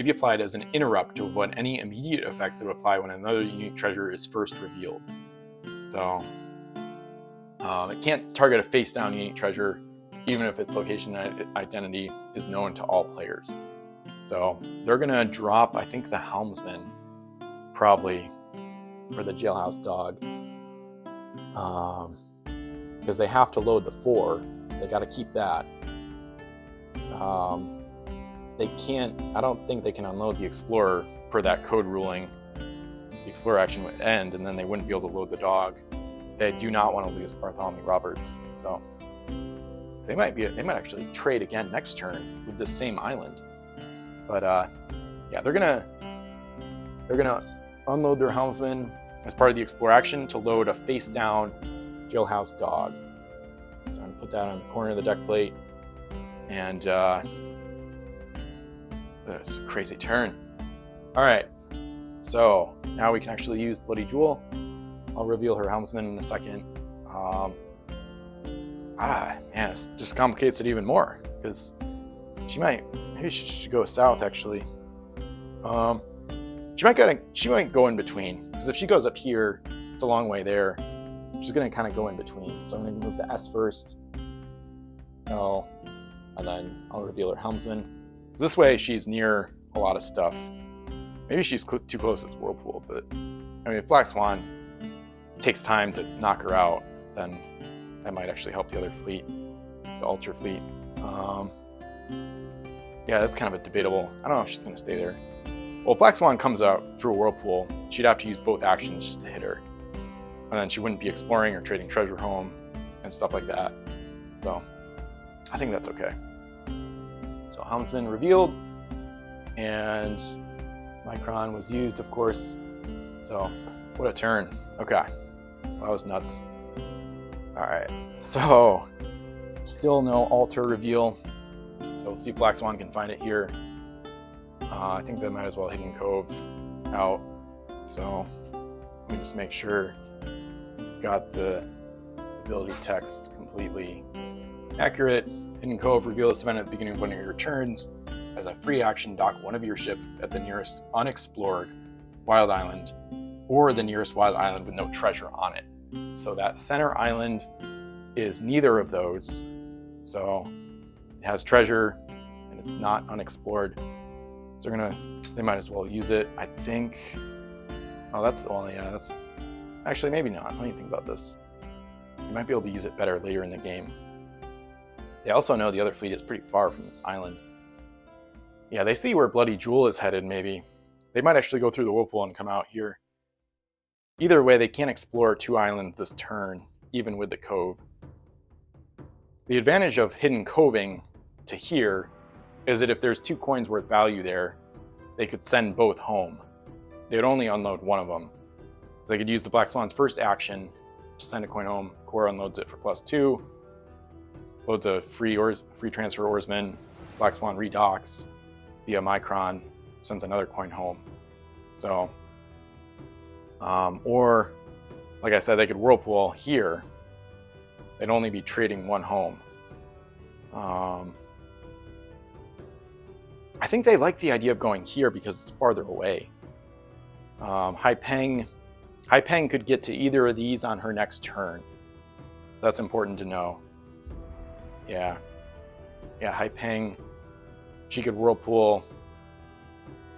applied as an interrupt to avoid any immediate effects that would apply when another unique treasure is first revealed. So it can't target a face-down unique treasure, even if its location and identity is known to all players. So they're gonna drop, I think, the Helmsman, probably, for the Jailhouse Dog. Because they have to load the 4, so they gotta keep that. I don't think they can unload the Explorer per that code ruling. The Explorer action would end, and then they wouldn't be able to load the dog. They do not want to lose Bartholomew Roberts, so they might actually trade again next turn with the same island. But yeah, they're gonna unload their Helmsman as part of the Explorer action to load a face-down Jailhouse Dog. So I'm gonna put that on the corner of the deck plate, and it's a crazy turn. All right, so now we can actually use Bloody Jewel. I'll reveal her Helmsman in a second. Man, it just complicates it even more because maybe she should go south actually. She might go in between, because if she goes up here, it's a long way there. She's gonna kind of go in between. So I'm gonna move the S first, L, and then I'll reveal her Helmsman. So this way she's near a lot of stuff. Maybe she's too close to the Whirlpool, but I mean, if Black Swan takes time to knock her out, then that might actually help the other fleet, the Ultra fleet. Yeah, that's kind of a debatable. I don't know if she's gonna stay there. Well, if Black Swan comes out through a Whirlpool, she'd have to use both actions just to hit her. And then she wouldn't be exploring or trading treasure home and stuff like that. So I think that's okay. So Helmsman revealed, and Micron was used, of course. So what a turn. Okay, that was nuts. All right, so still no altar reveal. So we'll see if Black Swan can find it here. I think they might as well Hidden Cove out. So let me just make sure got the ability text completely accurate. Hidden Cove, reveal this event at the beginning of one of your turns. As a free action, dock one of your ships at the nearest unexplored wild island or the nearest wild island with no treasure on it. So that center island is neither of those. So it has treasure and it's not unexplored. So they might as well use it, I think. Oh, that's actually maybe not. Let me think about this. You might be able to use it better later in the game. They also know the other fleet is pretty far from this island. Yeah, they see where Bloody Jewel is headed, maybe. They might actually go through the whirlpool and come out here. Either way, they can't explore 2 islands this turn, even with the cove. The advantage of hidden coving to here is that if there's 2 coins worth value there, they could send both home. They would only unload one of them. They could use the Black Swan's first action to send a coin home. Core unloads it for +2. Loads a free transfer oarsman. Black Swan redocks via Micron, sends another coin home. So, or like I said, they could whirlpool here. They'd only be trading 1 home. I think they like the idea of going here because it's farther away. Haipeng could get to either of these on her next turn. That's important to know. Yeah, Haipeng, she could whirlpool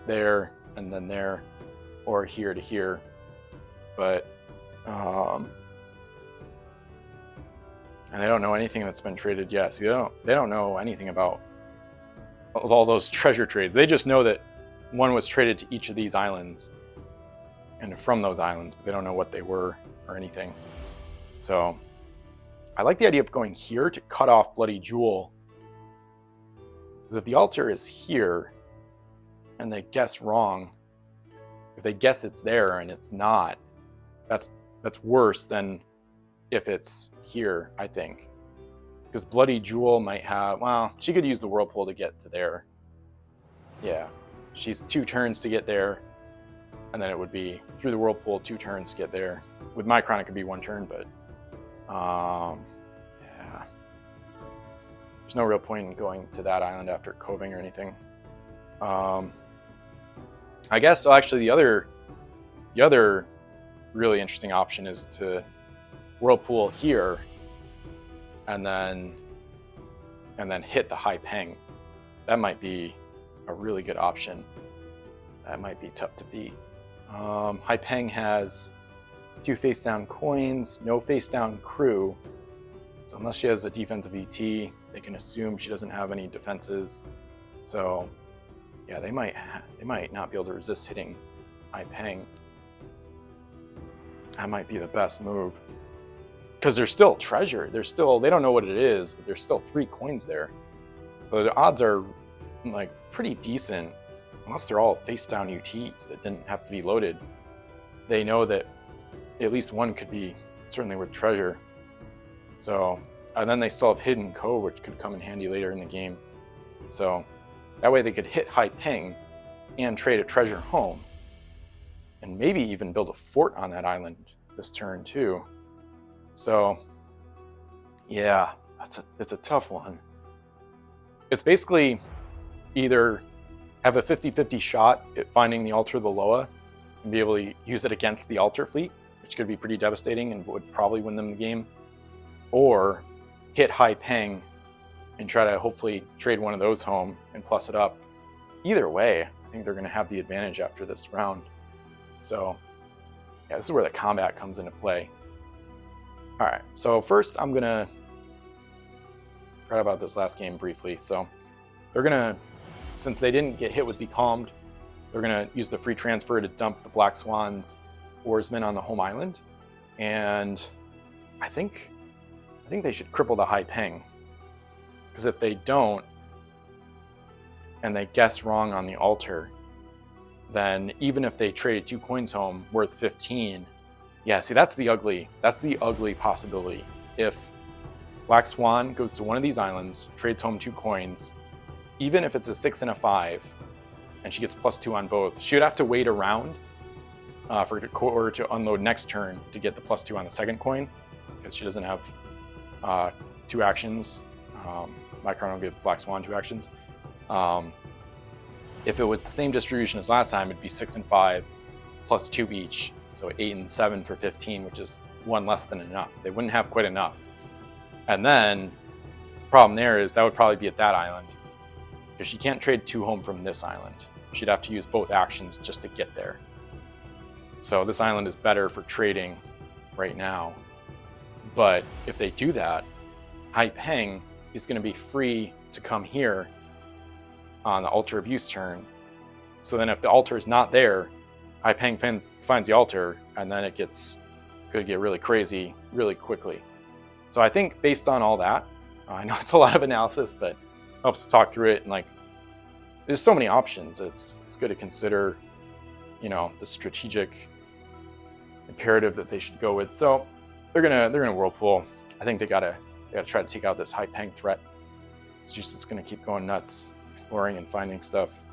there and then there, or here to here. But and they don't know anything that's been traded yet. See, they don't know anything about all those treasure trades. They just know that one was traded to each of these islands and from those islands, but they don't know what they were or anything. So I like the idea of going here to cut off Bloody Jewel, because if the altar is here and they guess wrong, if they guess it's there and it's not, that's worse than if it's here, I think. Because Bloody Jewel might have, well, she could use the whirlpool to get to there. Yeah, she's 2 turns to get there, and then it would be through the whirlpool 2 turns to get there. With Micron, it could be 1 turn, but yeah, there's no real point in going to that island after coving or anything. I guess actually the other really interesting option is to whirlpool here and then hit the Haipeng. That might be a really good option. That might be tough to beat. Haipeng has 2 face down coins, no face down crew. So unless she has a defensive ET, they can assume she doesn't have any defenses. So yeah, they might not be able to resist hitting Haipeng. That might be the best move. Because there's still treasure. They don't know what it is, but there's still 3 coins there. So the odds are like pretty decent, unless they're all face down UTs that didn't have to be loaded. They know that at least one could be certainly worth treasure. So, and then they still have Hidden Cove, which could come in handy later in the game. So that way they could hit Haipeng and trade a treasure home, and maybe even build a fort on that island this turn too. So yeah, it's a tough one. It's basically either have a 50-50 shot at finding the Altar of the Loa and be able to use it against the Altar fleet, which could be pretty devastating and would probably win them the game, or hit Haipeng and try to hopefully trade one of those home and plus it up. Either way, I think they're going to have the advantage after this round. So yeah, this is where the combat comes into play. All right, so first I'm going to write about this last game briefly. So they're going to, since they didn't get hit with Becalmed, they're going to use the free transfer to dump the Black Swan's oarsmen on the home island. And I think they should cripple the Haipeng. Because if they don't, and they guess wrong on the altar, then even if they trade 2 coins home worth 15, yeah, see, that's the ugly possibility. If Black Swan goes to one of these islands, trades home 2 coins, even if it's a 6 and a 5, and she gets +2 on both, she would have to wait around for her to unload next turn to get the +2 on the second coin, because she doesn't have 2 actions. Micron will give Black Swan 2 actions. If it was the same distribution as last time, it'd be 6 and 5 +2 each. So 8 and 7 for 15, which is one less than enough. So they wouldn't have quite enough. And then the problem there is that would probably be at that island, because she can't trade 2 home from this island. She'd have to use both actions just to get there. So this island is better for trading right now. But if they do that, Hai Peng is going to be free to come here on the altar abuse turn. So then if the altar is not there, Hai Peng finds the altar, and then it could get really crazy really quickly. So I think based on all that, I know it's a lot of analysis, but it helps to talk through it. And like, there's so many options. It's good to consider, you know, the strategic imperative that they should go with. So they're gonna whirlpool. I think they gotta try to take out this Hai Peng threat. It's gonna keep going nuts, exploring and finding stuff.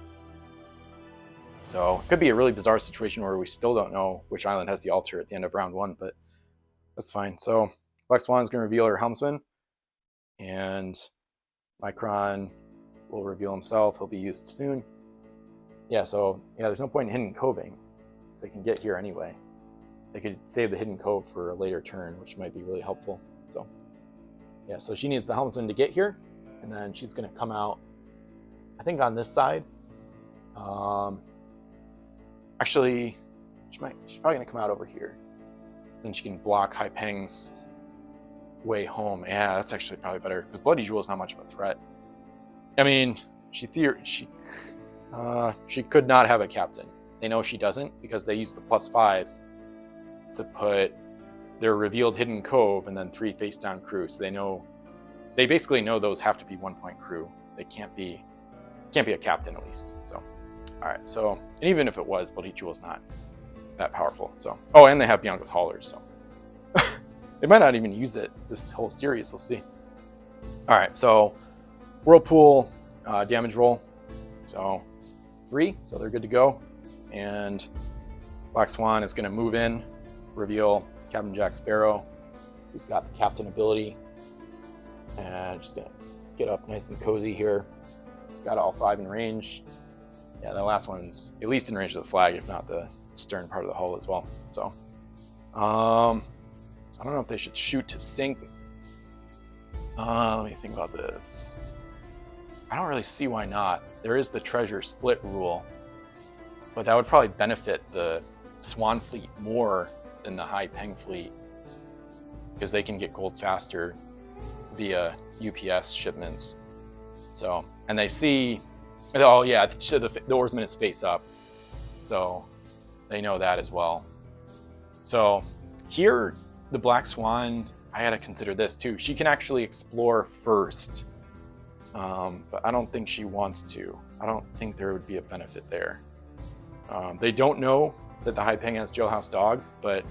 So it could be a really bizarre situation where we still don't know which island has the altar at the end of round 1, but that's fine. So Black Swan is going to reveal her helmsman, and Micron will reveal himself. He'll be used soon. Yeah, so yeah, there's no point in hidden coving. They can get here anyway. They could save the hidden cove for a later turn, which might be really helpful. So yeah, so she needs the helmsman to get here, and then she's going to come out, I think, on this side. Actually, she's probably going to come out over here. Then she can block Hai Peng's way home. Yeah, that's actually probably better, because Bloody Jewel is not much of a threat. I mean, she could not have a captain. They know she doesn't, because they use the +5s to put their revealed hidden cove and then 3 face down crew. So they basically know those have to be 1-point crew. They can't be a captain at least. So all right, so, and even if it was, Bloody Jewel is not that powerful. So, oh, and they have Bianca's haulers, so they might not even use it this whole series. We'll see. All right, so whirlpool damage roll. So 3, so they're good to go. And Black Swan is going to move in, reveal Captain Jack Sparrow, who's got the captain ability, and just going to get up nice and cozy here. Got all 5 in range. Yeah, that last one's at least in range of the flag, if not the stern part of the hull as well. So, I don't know if they should shoot to sink. Let me think about this. I don't really see why not. There is the treasure split rule, but that would probably benefit the Swan fleet more than the Hai Peng fleet, because they can get gold faster via UPS shipments. So, and they see, oh yeah, the oarsman is face up, so they know that as well. So here, the Black Swan, I gotta consider this too. She can actually explore first, but I don't think she wants to. I don't think there would be a benefit there. They don't know that the Hai Peng has Jailhouse Dog, but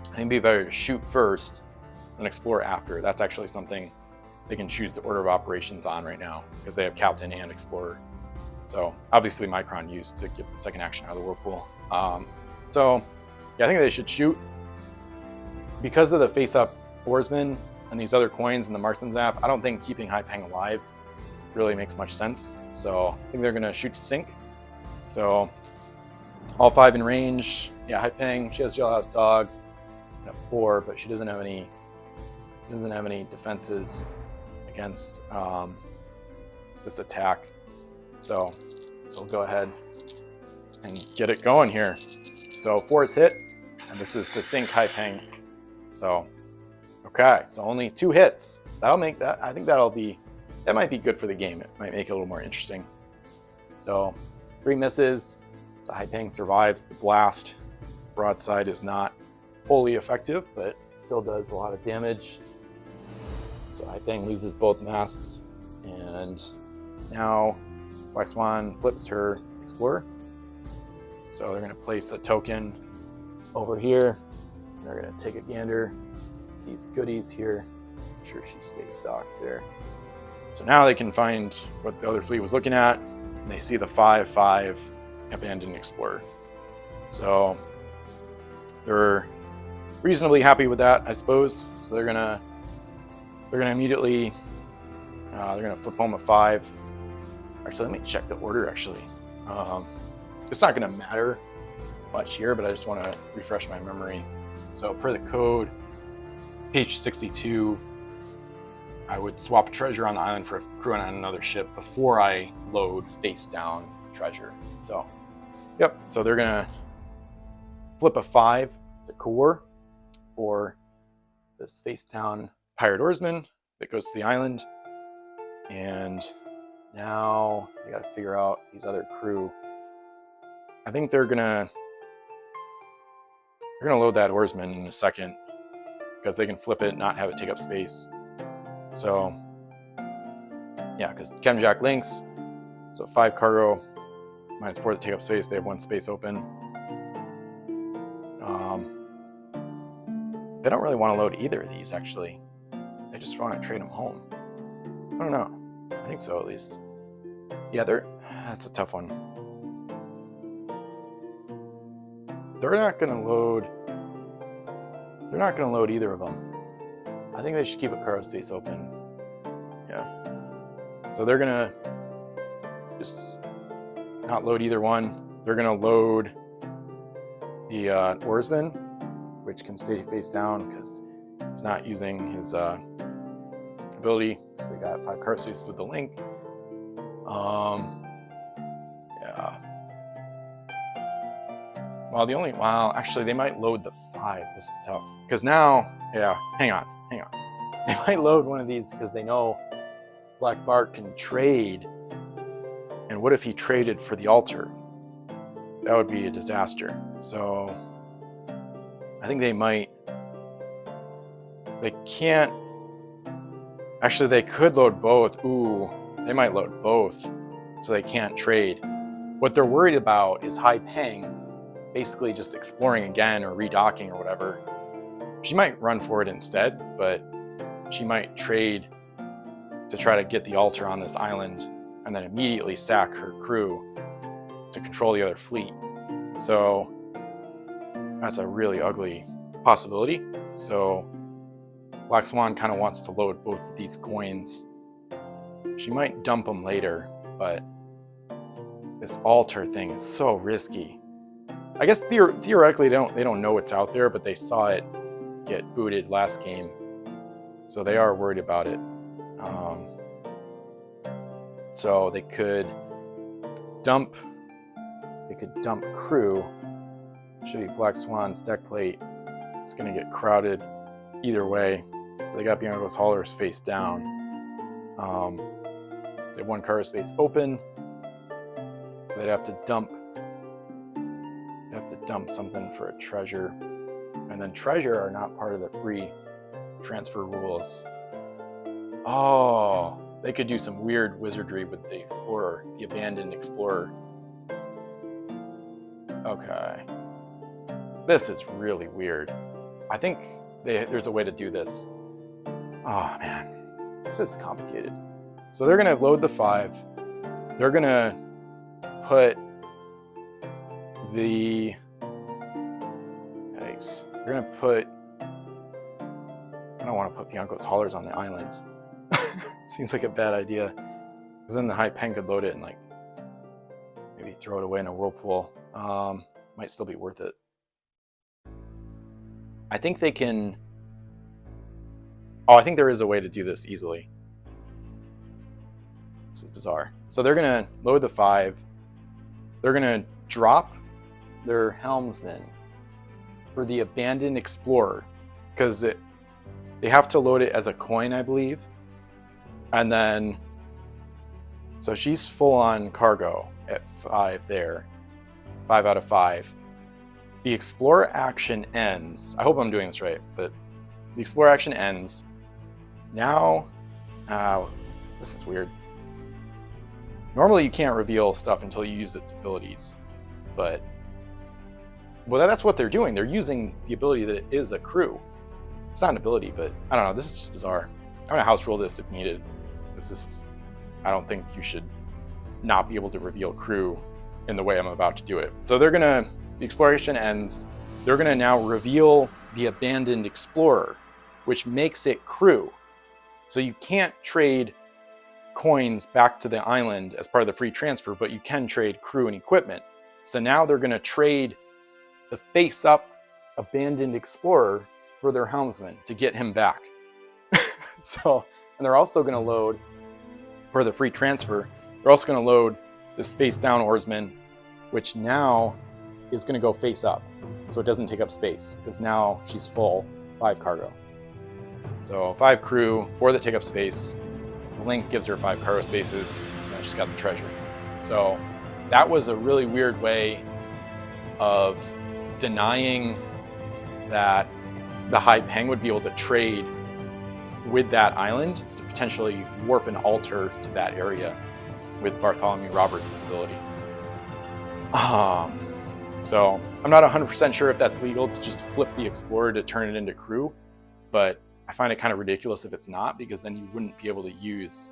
I think it'd be better to shoot first and explore after. That's actually something they can choose the order of operations on right now, because they have Captain and Explorer. So obviously Micron used to get the second action out of the whirlpool. So yeah, I think they should shoot. Because of the face-up oarsman and these other coins in the Marksman's app, I don't think keeping Hai Peng alive really makes much sense. So I think they're going to shoot to sink. So all 5 in range. Yeah, Hai Peng, she has Jailhouse Dog at 4, but she doesn't have any defenses against this attack. So we'll go ahead and get it going here. So 4 is hit, and this is to sink Hai Peng. So, okay, so only 2 hits. That'll make that, I think that might be good for the game. It might make it a little more interesting. So 3 misses. So Hai Peng survives the blast. Broadside is not wholly effective, but still does a lot of damage. So Hai Peng loses both masts, and now Black Swan flips her Explorer. So they're going to place a token over here. And they're going to take a gander at these goodies here. Make sure she stays docked there. So now they can find what the other fleet was looking at, and they see the 5/5 abandoned Explorer. So they're reasonably happy with that, I suppose. So they're gonna immediately flip home a 5. Actually, let me check the order. Actually, it's not gonna matter much here, but I just want to refresh my memory. So per the code, page 62, I would swap a treasure on the island for a crew on another ship before I load face down treasure. So, yep, so they're gonna flip a 5 to core for this face down pirate oarsman that goes to the island. And now I gotta figure out these other crew. I think they're gonna load that oarsman in a second because they can flip it, not have it take up space. So yeah, because Captain Jack links, so 5 cargo minus 4 to take up space. They have 1 space open. They don't really want to load either of these, actually. They just want to trade them home. I don't know. I think so, at least. Yeah, that's a tough one. They're not going to load either of them. I think they should keep a cargo space open. Yeah. So they're going to just not load either one. They're going to load the oarsman, which can stay face down because he's not using his ability because they got 5 cargo spaces with the link. Yeah. Well, actually, they might load the 5. This is tough because now, yeah, hang on. They might load one of these because they know Black Bart can trade. And what if he traded for the altar? That would be a disaster. So I think they can't. Actually, they could load both. Ooh, they might load both so they can't trade. What they're worried about is Hai Peng basically just exploring again or redocking or whatever. She might run for it instead, but she might trade to try to get the altar on this island and then immediately sack her crew to control the other fleet. So that's a really ugly possibility. So Black Swan kind of wants to load both of these coins. She might dump them later, but this altar thing is so risky. I guess theoretically they don't know what's out there, but they saw it get booted last game, so they are worried about it. So they could dump crew. Should be Black Swan's deck plate. It's gonna get crowded either way. So they got Bianco's haulers face down. They have 1 cargo space open. So they'd have to dump something for a treasure. And then treasure are not part of the free transfer rules. Oh, they could do some weird wizardry with the explorer, the abandoned explorer. Okay. This is really weird. I think there's a way to do this. Oh man, this is complicated. So they're gonna load the 5. They're gonna put the... Yikes. They're gonna put... I don't want to put Bianco's haulers on the island. Seems like a bad idea. Because then the Hai Peng could load it and maybe throw it away in a whirlpool. Might still be worth it. I think they can... Oh, I think there is a way to do this easily. This is bizarre. So they're going to load the 5. They're going to drop their helmsman for the abandoned explorer. Because they have to load it as a coin, I believe. And then... So she's full on cargo at 5 there. 5 out of 5. The explorer action ends. I hope I'm doing this right, but the explorer action ends. Now, this is weird. Normally you can't reveal stuff until you use its abilities, but well, that's what they're doing. They're using the ability that it is a crew. It's not an ability, but I don't know. This is just bizarre. I'm gonna house rule this if needed. I don't think you should not be able to reveal crew in the way I'm about to do it. So the exploration ends. They're gonna now reveal the abandoned explorer, which makes it crew. So you can't trade coins back to the island as part of the free transfer, but you can trade crew and equipment. So now they're gonna trade the face-up abandoned explorer for their helmsman to get him back. So, and they're also going to load, for the free transfer, they're also going to load this face-down oarsman, which now is going to go face-up, so it doesn't take up space, because now she's full 5 cargo. So 5 crew, 4 that take up space. Link gives her 5 cargo spaces, and she's got the treasure. So that was a really weird way of denying that the High Peng would be able to trade with that island to potentially warp an altar to that area with Bartholomew Roberts' ability. So I'm not 100% sure if that's legal to just flip the Explorer to turn it into crew, but I find it kind of ridiculous if it's not, because then you wouldn't be able to use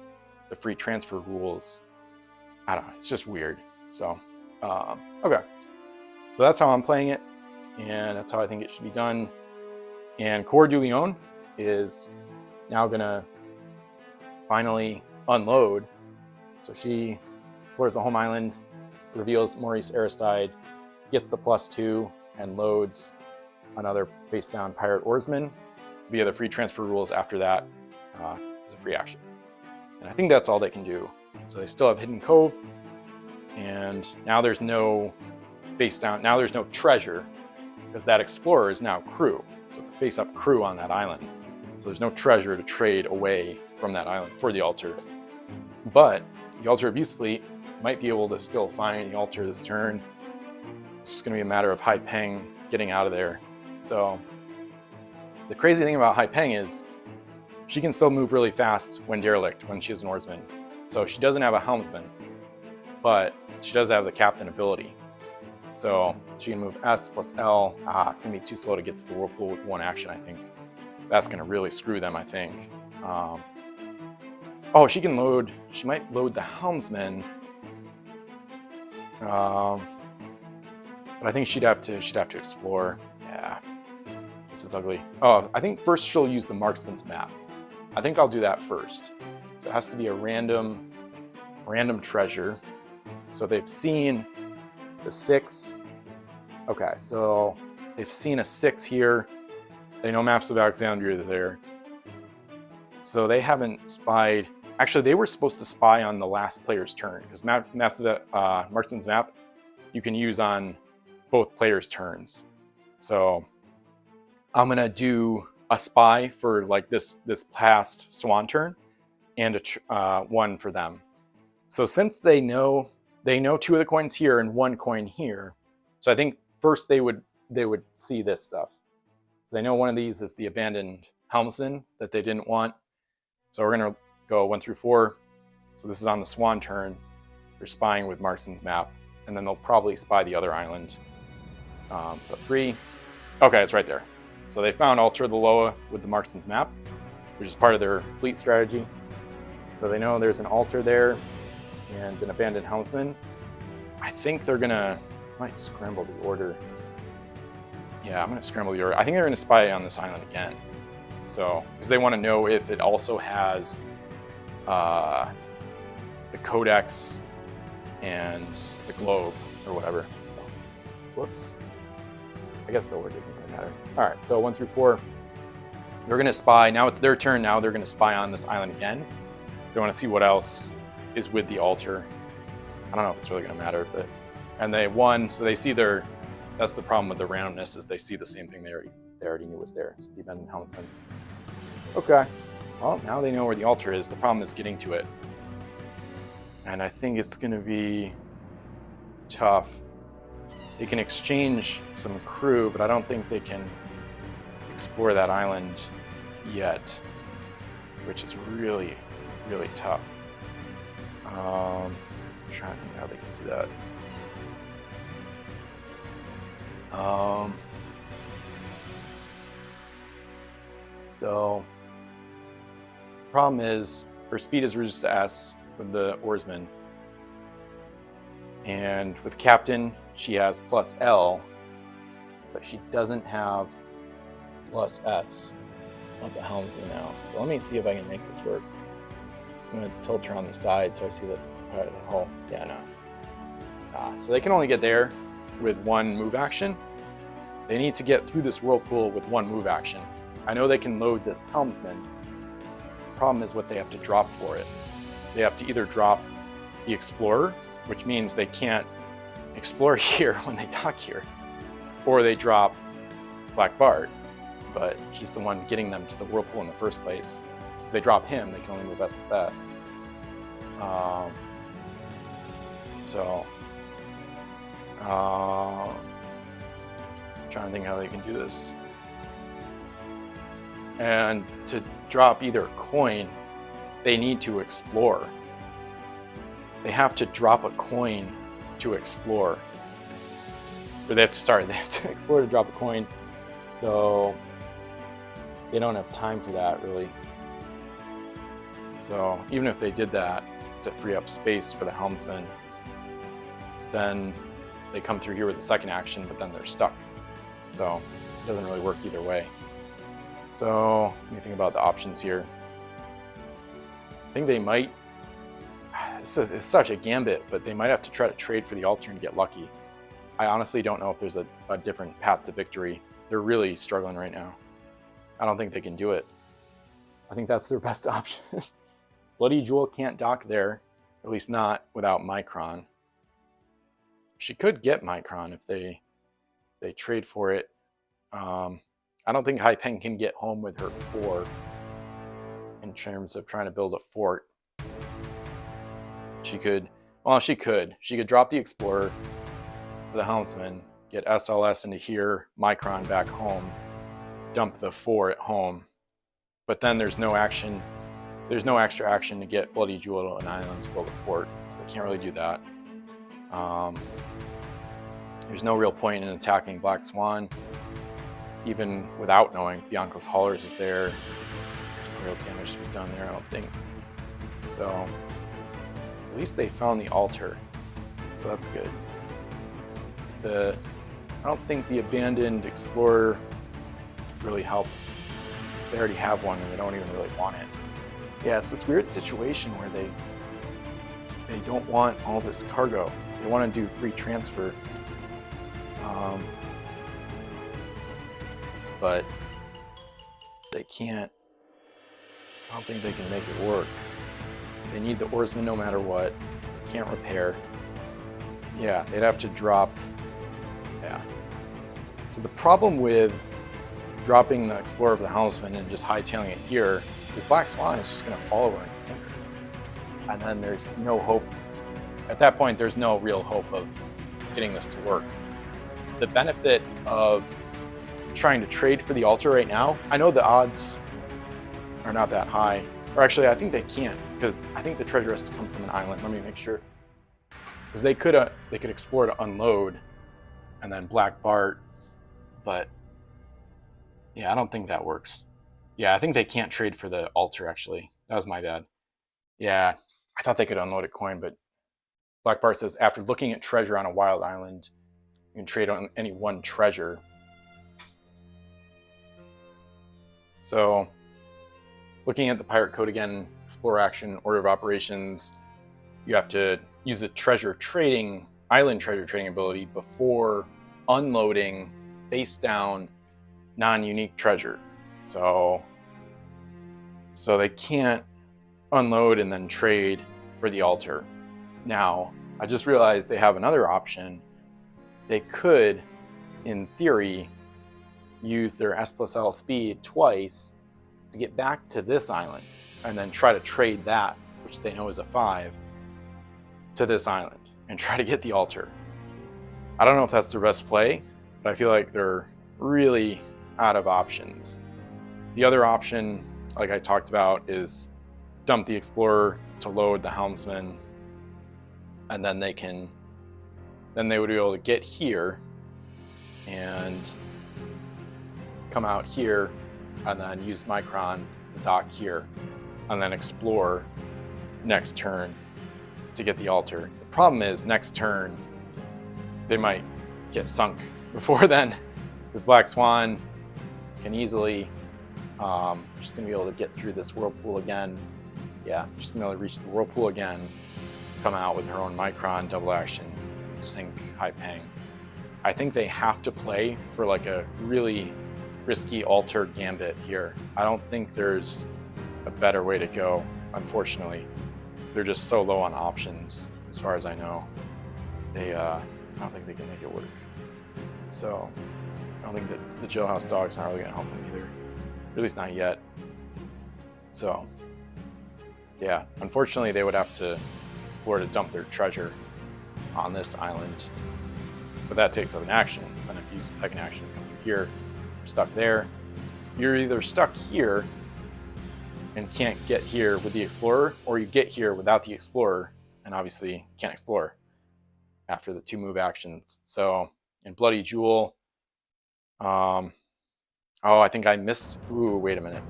the free transfer rules. I don't know, it's just weird. So, okay. So that's how I'm playing it, and that's how I think it should be done. And Cor du Lion is now gonna finally unload. So she explores the home island, reveals Maurice Aristide, gets the +2, and loads another face-down pirate oarsman via the free transfer rules. After that, is a free action. And I think that's all they can do. So they still have Hidden Cove, and now there's no face-down, now there's no treasure, because that explorer is now crew. So it's a face-up crew on that island. So there's no treasure to trade away from that island for the altar. But the Altar Abuse Fleet might be able to still find the altar this turn. It's just going to be a matter of High Peng getting out of there. So the crazy thing about High Peng is she can still move really fast when derelict, when she is an oarsman. So she doesn't have a helmsman, but she does have the captain ability. So she can move S plus L. It's going to be too slow to get to the whirlpool with 1 action, I think. That's going to really screw them, I think. Oh, she can load, she might load the helmsman. But I think she'd have to explore. Yeah, this is ugly. Oh, I think first she'll use the marksman's map. I think I'll do that first. So it has to be a random treasure. So they've seen the 6. Okay, so they've seen a 6 here. They know Maps of Alexandria is there. So they haven't spied. Actually, they were supposed to spy on the last player's turn, because Maps of Marksman's map you can use on both players' turns. So I'm gonna do a spy for like this past Swan turn, and one for them. So since they know 2 of the coins here and 1 coin here, so I think first they would see this stuff. So they know one of these is the abandoned helmsman that they didn't want. So we're gonna go 1 through 4. So this is on the Swan turn. They're spying with Marksman's map, and then they'll probably spy the other island. So 3. Okay, it's right there. So they found Altar of the Loa with the Marksman's map, which is part of their fleet strategy. So they know there's an altar there and an abandoned helmsman. I think they're gonna, might scramble the order. Yeah, I'm gonna scramble the order. I think they're gonna spy on this island again. So, because they want to know if it also has the Codex and the globe or whatever. So, whoops. I guess the order doesn't really matter. All right, so 1 through 4. They're going to spy. Now it's their turn. Now they're going to spy on this island again. So they want to see what else is with the altar. I don't know if it's really going to matter, but and they won. So they see their. That's the problem with the randomness, is they see the same thing they already knew was there. It's the abandoned helmsman. Okay. Well, now they know where the altar is. The problem is getting to it. And I think it's going to be tough. They can exchange some crew, but I don't think they can explore that island yet, which is really, really tough. I'm trying to think how they can do that. So, the problem is her speed is reduced to S with the oarsman, and with captain she has plus L, but she doesn't have plus S of the helmsman now. So let me see if I can make this work. I'm going to tilt her on the side so I see that. Oh, yeah, no. So they can only get there with 1 move action, They need to get through this whirlpool with one move action. I know they can load this helmsman. The problem is what they have to drop for it. They have to either drop the explorer, which means they can't explore here when they dock here, or they drop Black Bart, but he's the one getting them to the whirlpool in the first place. If they drop him, they can only move SSS. Trying to think how they can do this. And to drop either coin, they need to explore. They have to drop a coin to explore. Or they have to explore to drop a coin. So they don't have time for that, really. So even if they did that to free up space for the helmsman, then they come through here with the second action, but then they're stuck. So it doesn't really work either way. So let me think about the options here. I think they might, it's such a gambit, but they might have to try to trade for the altar and get lucky. I honestly don't know if there's a different path to victory. They're really struggling right now. I don't think they can do it. I think that's their best option. Bloody Jewel can't dock there, at least not without Micron. She could get Micron if they trade for it. I don't think Hai Peng can get home with her 4 in terms of trying to build a fort. She could drop the Explorer for the Helmsman, get SLS into here, Micron back home, dump the 4 at home. But then there's no action, there's no extra action to get Bloody Jewel to an island to build a fort, so they can't really do that. There's no real point in attacking Black Swan, even without knowing Bianco's Haulers is there. There's no real damage to be done there, I don't think. So at least they found the altar, so that's good. I don't think the abandoned Explorer really helps, because they already have one and they don't even really want it. Yeah, it's this weird situation where they don't want all this cargo. They want to do free transfer. But they can't, I don't think they can make it work. They need the oarsman no matter what. They can't repair. Yeah, they'd have to drop, yeah. So the problem with dropping the Explorer of the Helmsman and just hightailing it here is Black Swan is just going to follow her and sink her. And then there's no hope. At that point, there's no real hope of getting this to work. The benefit of trying to trade for the altar right now, I know the odds are not that high. Or actually, I think they can't, because I think the treasure has to come from an island. Let me make sure. Because they could explore to unload and then Black Bart, but yeah, I don't think that works. Yeah, I think they can't trade for the altar, actually. That was my bad. Yeah, I thought they could unload a coin, but Black Bart says, after looking at treasure on a wild island, you can trade on any one treasure. So, looking at the pirate code again, explore action, order of operations, you have to use the island treasure trading ability before unloading face down non-unique treasure. So they can't unload and then trade for the altar. Now, I just realized they have another option. They could, in theory, use their S+L speed twice to get back to this island and then try to trade that, which they know is a 5, to this island and try to get the altar. I don't know if that's their best play, but I feel like they're really out of options. The other option, like I talked about, is dump the Explorer to load the Helmsman, and then they would be able to get here and come out here and then use Micron to dock here and then explore next turn to get the altar. The problem is next turn they might get sunk before then, because Black Swan can easily just gonna be able to get through this whirlpool again. Yeah, just gonna be able to reach the whirlpool again, come out with her own Micron double action, sink Hai Peng. I think they have to play for like a really risky altar gambit here. I don't think there's a better way to go, unfortunately. They're just so low on options, as far as I know. I don't think they can make it work. So I don't think that the jailhouse dog's not really gonna help them either. At least not yet. So yeah, unfortunately they would have to explore to dump their treasure on this island. But that takes up an action. So then if you use the second action to come through here, you're stuck there. You're either stuck here and can't get here with the explorer, or you get here without the explorer and obviously can't explore after the 2 move actions. So in Bloody Jewel, oh, I think I missed. Ooh, wait a minute.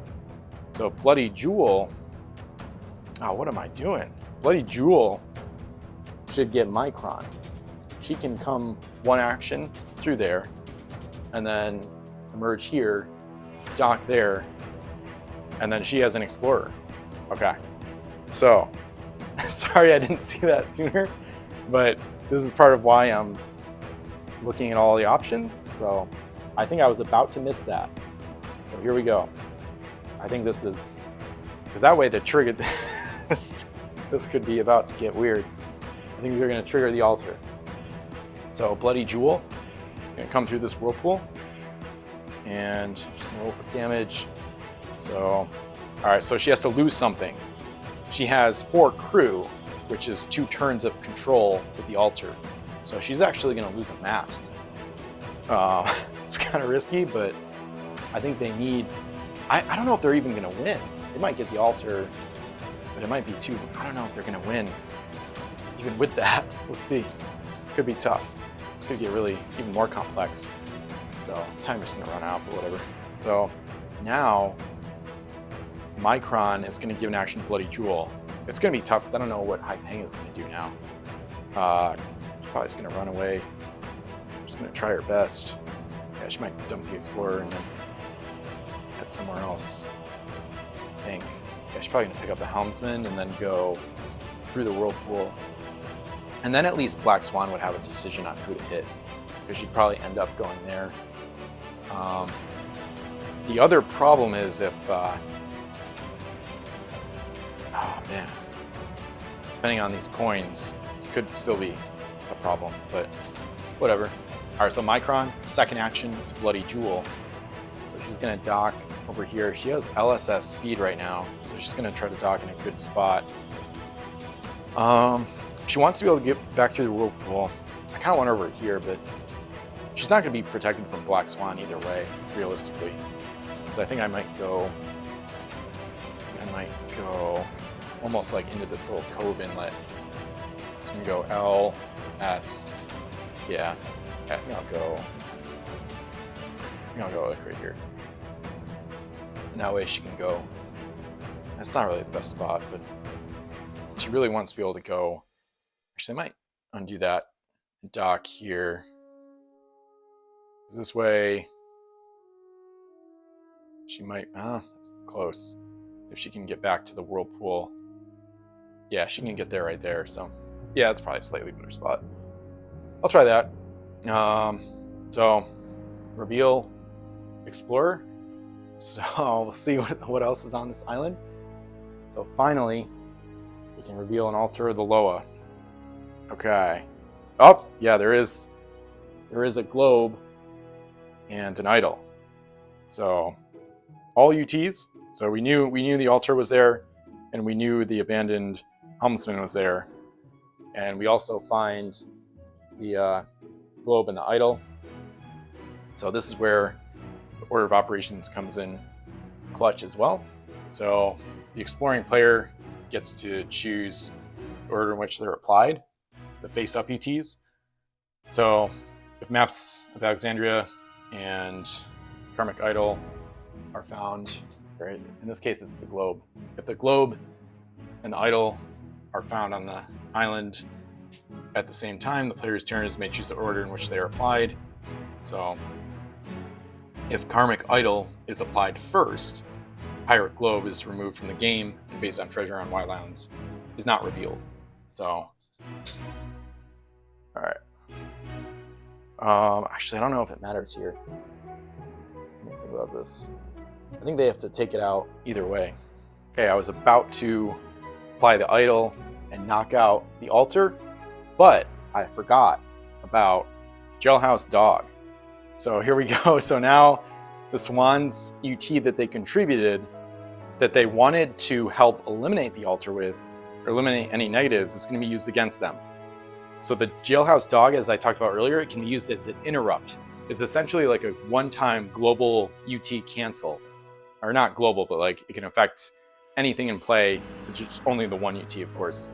So Bloody Jewel, oh, what am I doing? Bloody Jewel should get Micron. She can come 1 action through there and then emerge here, dock there, and then she has an explorer. Okay, so sorry I didn't see that sooner, but this is part of why I'm looking at all the options. So I think I was about to miss that. So here we go. I think this is, because that way the trigger, this could be about to get weird. I think they're going to trigger the altar. So Bloody Jewel is going to come through this whirlpool and she's going to roll for damage. So, all right, so she has to lose something. She has 4 crew, which is 2 turns of control with the altar. So she's actually going to lose a mast. It's kind of risky, but I think they need, I don't know if they're even going to win. They might get the altar, but it might be too, I don't know if they're going to win. Even with that, we'll see. Could be tough. This could get really even more complex. So timer's gonna run out, but whatever. So now Micron is gonna give an action to Bloody Jewel. It's gonna be tough because I don't know what Hai Peng is gonna do now. She's probably just gonna run away. She's gonna try her best. Yeah, she might dump the Explorer and then head somewhere else, I think. Yeah, she's probably gonna pick up the Helmsman and then go through the Whirlpool. And then at least Black Swan would have a decision on who to hit, because she'd probably end up going there. The other problem is if, oh man, depending on these coins, this could still be a problem, but whatever. All right, so Micron, second action to Bloody Jewel. So she's gonna dock over here. She has LSS speed right now, so she's gonna try to dock in a good spot. She wants to be able to get back through the whirlpool. I kind of want her over here, but she's not going to be protected from Black Swan either way, realistically. So I think I might go almost like into this little cove inlet. So I'm going to go L, S, yeah. I think I'll go like right here. And that way she can go. That's not really the best spot, but she really wants to be able to go. Actually, I might undo that and dock here. This way, she might, it's close. If she can get back to the whirlpool. Yeah, she can get there right there. So yeah, it's probably a slightly better spot. I'll try that. So reveal Explorer. So we'll see what else is on this island. So finally, we can reveal an altar of the Loa. Okay. Oh, yeah, there is a globe and an idol. So all UTs. So we knew the altar was there, and we knew the abandoned helmsman was there, and we also find the globe and the idol. So this is where the order of operations comes in clutch as well. So the exploring player gets to choose the order in which they're applied, the face-up ETs. So if Maps of Alexandria and Karmic Idol are found, right? In this case, it's the globe. If the globe and the idol are found on the island at the same time, the player's turns may choose the order in which they are applied. So if Karmic Idol is applied first, Pirate Globe is removed from the game, and based on treasure on Wildlands is not revealed. So, all right. Actually, I don't know if it matters here. Let me think about this. I think they have to take it out either way. Okay, I was about to apply the idol and knock out the altar, but I forgot about Jailhouse Dog. So here we go. So now the Swan's UT that they contributed, that they wanted to help eliminate the altar with, or eliminate any negatives, is going to be used against them. So the Jailhouse Dog, as I talked about earlier, it can be used as an interrupt. It's essentially like a one-time global UT cancel. Or not global, but like it can affect anything in play, which is only the one UT, of course.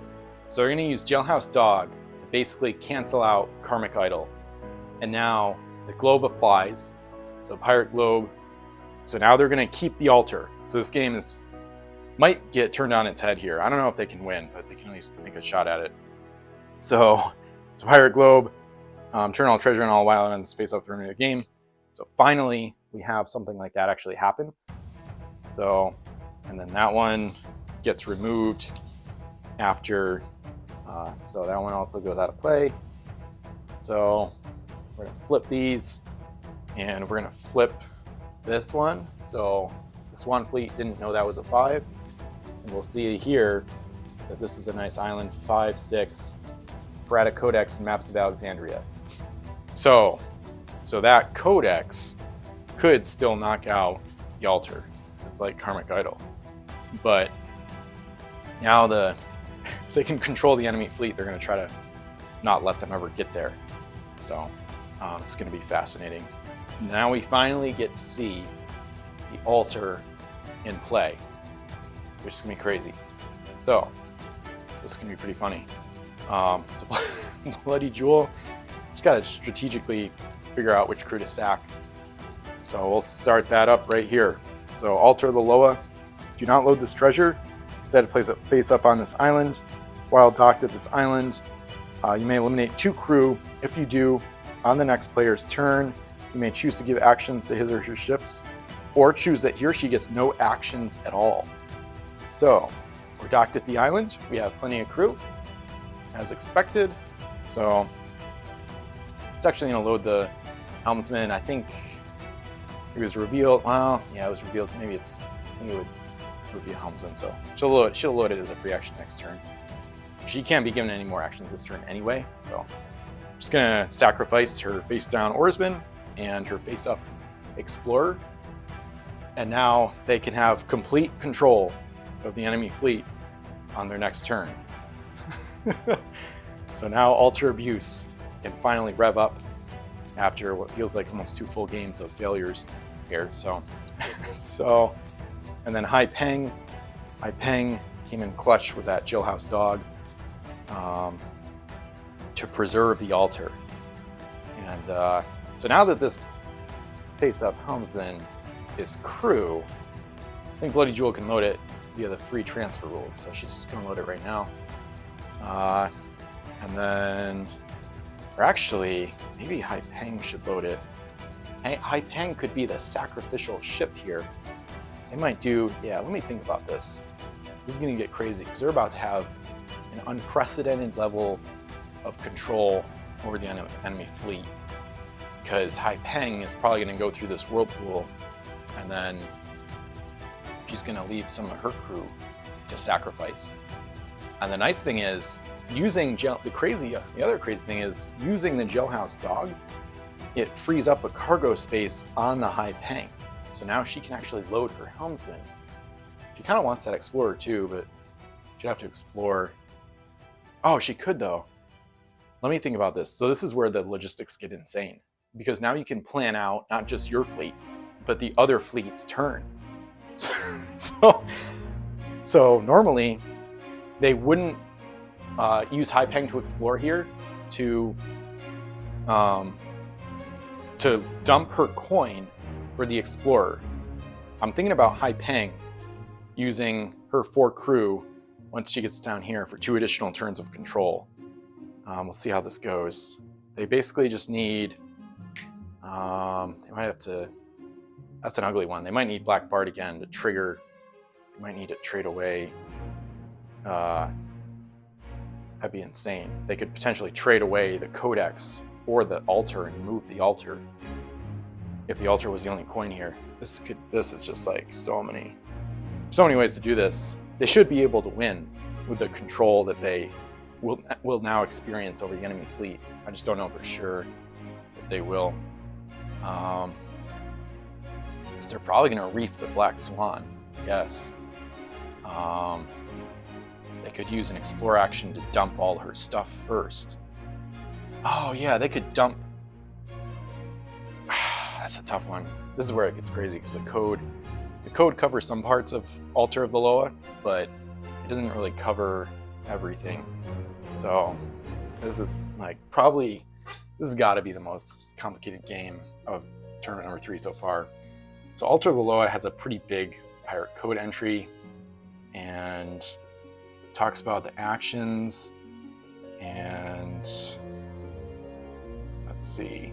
So they're going to use Jailhouse Dog to basically cancel out Karmic Idol. And now the globe applies. So Pirate Globe. So now they're going to keep the altar. So this game might get turned on its head here. I don't know if they can win, but they can at least make a shot at it. So Pirate Globe, turn all treasure and all wild elements face up the remainder of the game. So finally, we have something like that actually happen. So, and then that one gets removed after, so that one also goes out of play. So we're gonna flip these, and we're gonna flip this one. So the Swan fleet didn't know that was a 5. And we'll see here that this is a nice island, 5-6, Parada Codex and Maps of Alexandria. So that Codex could still knock out the altar. It's like Karmic Idol. But now they can control the enemy fleet. They're going to try to not let them ever get there. So it's going to be fascinating. Now we finally get to see the altar in play, which is going to be crazy. So it's going to be pretty funny. So Bloody Jewel, just got to strategically figure out which crew to sack. So we'll start that up right here. So altar the Loa, do not load this treasure. Instead, place it face up on this island. While docked at this island, you may eliminate 2 crew. If you do, on the next player's turn, you may choose to give actions to his or her ships, or choose that he or she gets no actions at all. So we're docked at the island. We have plenty of crew, as expected. So it's actually going to load the helmsman. I think it was revealed. Well, yeah, it was revealed. So maybe I think it would be a helmsman. So she'll load it as a free action next turn. She can't be given any more actions this turn anyway. So I'm just gonna sacrifice her face down oarsman and her face up explorer. And now they can have complete control of the enemy fleet on their next turn. So now Altar Abuse can finally rev up after what feels like almost 2 full games of failures here. So, and then Hai Peng came in clutch with that Jailhouse Dog to preserve the altar. And so now that this face-up helmsman is crew, I think Bloody Jewel can load it via the free transfer rules. So she's just gonna load it right now. And then, or actually, maybe Hai Peng should load it. Hai Peng could be the sacrificial ship here. They might do, yeah, let me think about this. This is gonna get crazy because they're about to have an unprecedented level of control over the enemy fleet. Because Hai Peng is probably gonna go through this whirlpool, and then she's gonna leave some of her crew to sacrifice. And the nice thing is, using the other crazy thing is using the Jailhouse Dog, it frees up a cargo space on the Hai Peng. So now she can actually load her helmsman. She kind of wants that explorer too, but she'd have to explore. Oh, she could though. Let me think about this. So this is where the logistics get insane, because now you can plan out not just your fleet, but the other fleet's turn. So normally they wouldn't use Hai Peng to explore here to dump her coin for the explorer. I'm thinking about Hai Peng using her 4 crew once she gets down here for 2 additional turns of control. We'll see how this goes. They basically just need, they might have to, that's an ugly one. They might need Black Bard again to trigger. They might need to trade away. That'd be insane. They could potentially trade away the Codex for the altar and move the altar. If the altar was the only coin here, this is just like so many ways to do this. They should be able to win with the control that they will now experience over the enemy fleet. I just don't know for sure if they will. So they're probably going to reef the Black Swan, yes. They could use an explore action to dump all her stuff first. Oh yeah, they could dump. That's a tough one. This is where it gets crazy because the code covers some parts of Altar of the Loa, but it doesn't really cover everything. So this is like this has got to be the most complicated game of tournament number 3 so far. So Altar of the Loa has a pretty big pirate code entry and talks about the actions, and let's see.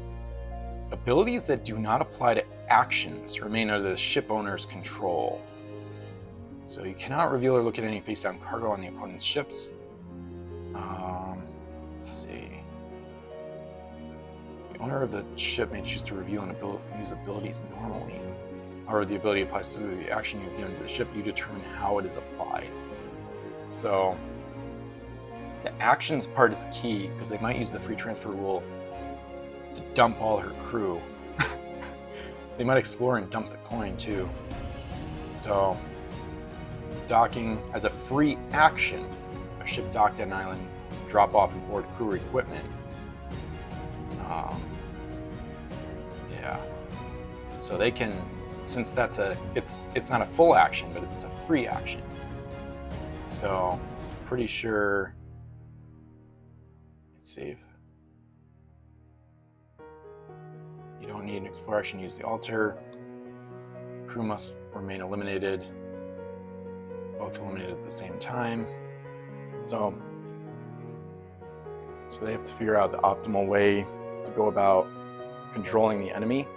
Abilities that do not apply to actions remain under the ship owner's control. So you cannot reveal or look at any face-down cargo on the opponent's ships. Let's see. The owner of the ship may choose to reveal and use abilities normally. However, the ability applies specifically to the action you've given to the ship. You determine how it is applied. So the actions part is key because they might use the free transfer rule to dump all her crew. They might explore and dump the coin too. So docking as a free action, a ship docked at an island, drop off and board crew or equipment. Yeah. So they can, since that's it's not a full action, but it's a free action. So pretty sure. Let's see. You don't need an explore action to use the altar. Crew must remain eliminated. Both eliminated at the same time. So they have to figure out the optimal way to go about controlling the enemy.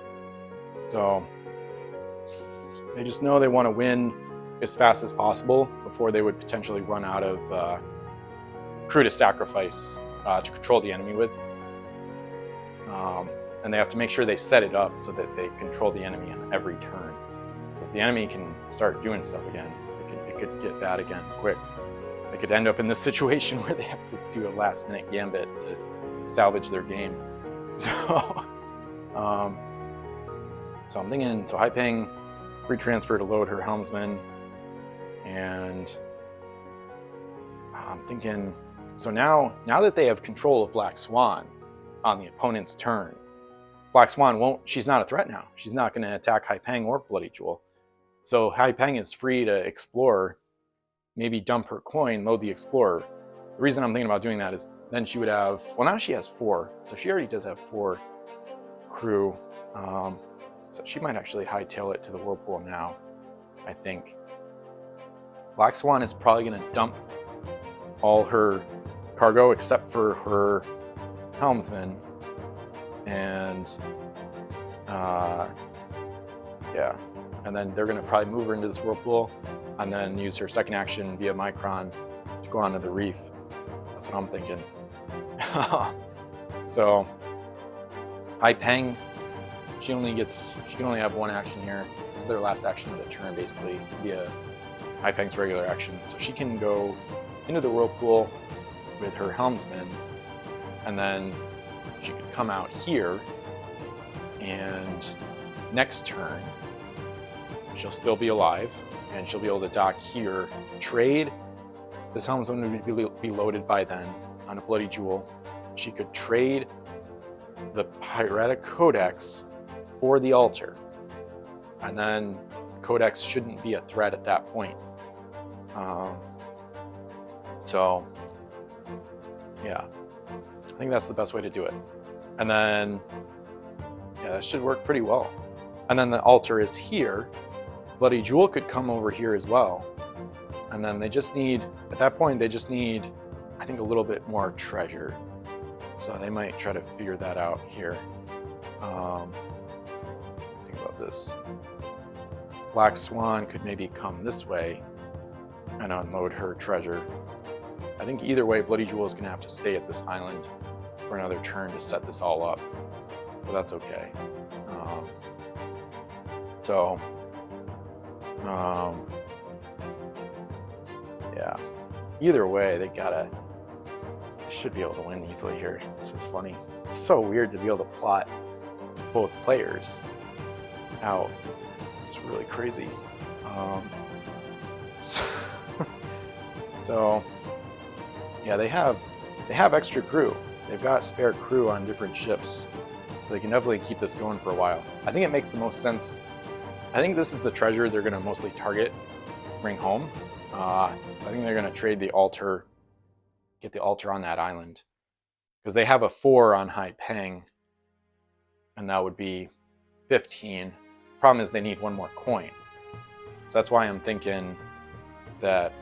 So they just know they want to win as fast as possible before they would potentially run out of crew to sacrifice to control the enemy with. And they have to make sure they set it up so that they control the enemy on every turn. So if the enemy can start doing stuff again, it could get bad again quick. They could end up in this situation where they have to do a last-minute gambit to salvage their game. So, so I'm thinking, so Haipeng free transfer to load her helmsman, and I'm thinking, so now that they have control of Black Swan on the opponent's turn, Black Swan she's not a threat now. She's not going to attack Haipeng or Bloody Jewel. So Haipeng is free to explore, maybe dump her coin, load the explorer. The reason I'm thinking about doing that is then she would have, well, now she has 4, so she already does have 4 crew. So she might actually hightail it to the whirlpool now, I think. Black Swan is probably going to dump all her cargo except for her helmsman. And yeah, and then they're going to probably move her into this whirlpool and then use her second action via Micron to go onto the reef. That's what I'm thinking. So Haipeng, she can only have 1 action here. It's their last action of the turn, basically, via Haipeng's regular action. So she can go into the whirlpool with her helmsman, and then she could come out here, and next turn she'll still be alive, and she'll be able to dock here, trade. This helmsman would be loaded by then on a Bloody Jewel. She could trade the Piratic Codex for the altar, and then Codex shouldn't be a threat at that point. So yeah, I think that's the best way to do it. And then yeah, that should work pretty well. And then the altar is here. Bloody Jewel could come over here as well. And then they just need, at that point, they just need, I think, a little bit more treasure. So they might try to figure that out here. Think about this. Black Swan could maybe come this way and unload her treasure. I think either way, Bloody Jewel is going to have to stay at this island for another turn to set this all up, but that's okay. So, yeah, either way, they should be able to win easily here. This is funny. It's so weird to be able to plot both players out. It's really crazy. So yeah, they have extra crew. They've got spare crew on different ships, so they can definitely keep this going for a while. I think it makes the most sense. I think this is the treasure they're going to mostly target, bring home. So I think they're going to trade the altar, get the altar on that island, because they have a 4 on High Peng, and that would be 15. Problem is they need one more coin, so that's why I'm thinking that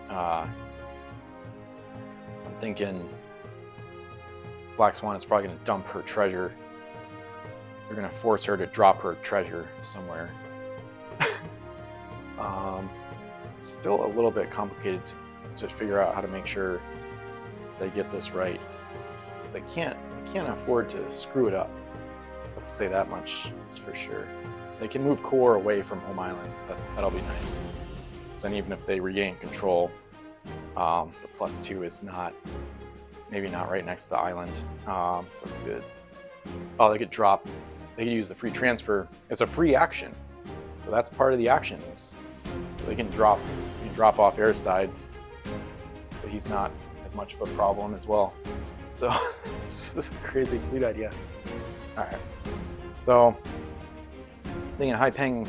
Black Swan is probably going to dump her treasure. They're going to force her to drop her treasure somewhere. It's still a little bit complicated to figure out how to make sure they get this right. They can't afford to screw it up. Let's say that much is for sure. They can move core away from home island. That'll be nice. So then even if they regain control, the +2 is maybe not right next to the island. So that's good. Oh, they could use the free transfer. It's a free action. So that's part of the actions. So they can drop off Aristide. So he's not as much of a problem as well. So this is a crazy fleet idea. All right. So thinking High Peng,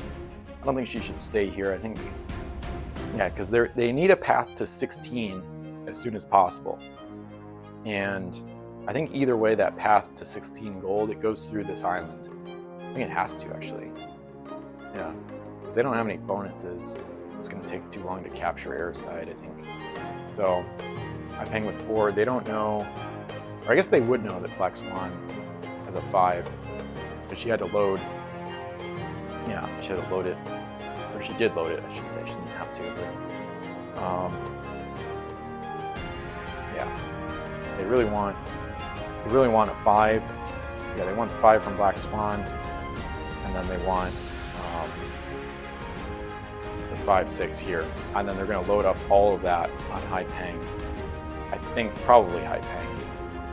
I don't think she should stay here. I think, yeah, because they need a path to 16 as soon as possible. And I think either way, that path to 16 gold, it goes through this island. I think it has to, actually. Yeah, because they don't have any bonuses. It's going to take too long to capture Aristide, I think. So High Peng with 4, they don't know, or I guess they would know that Black Swan has a 5, but she had to load. Yeah, she had to load it, or she did load it, I should say. She didn't have to, but yeah, they really want a 5. Yeah, they want 5 from Black Swan, and then they want the 5/6 here, and then they're going to load up all of that on High Peng. I think probably High Peng,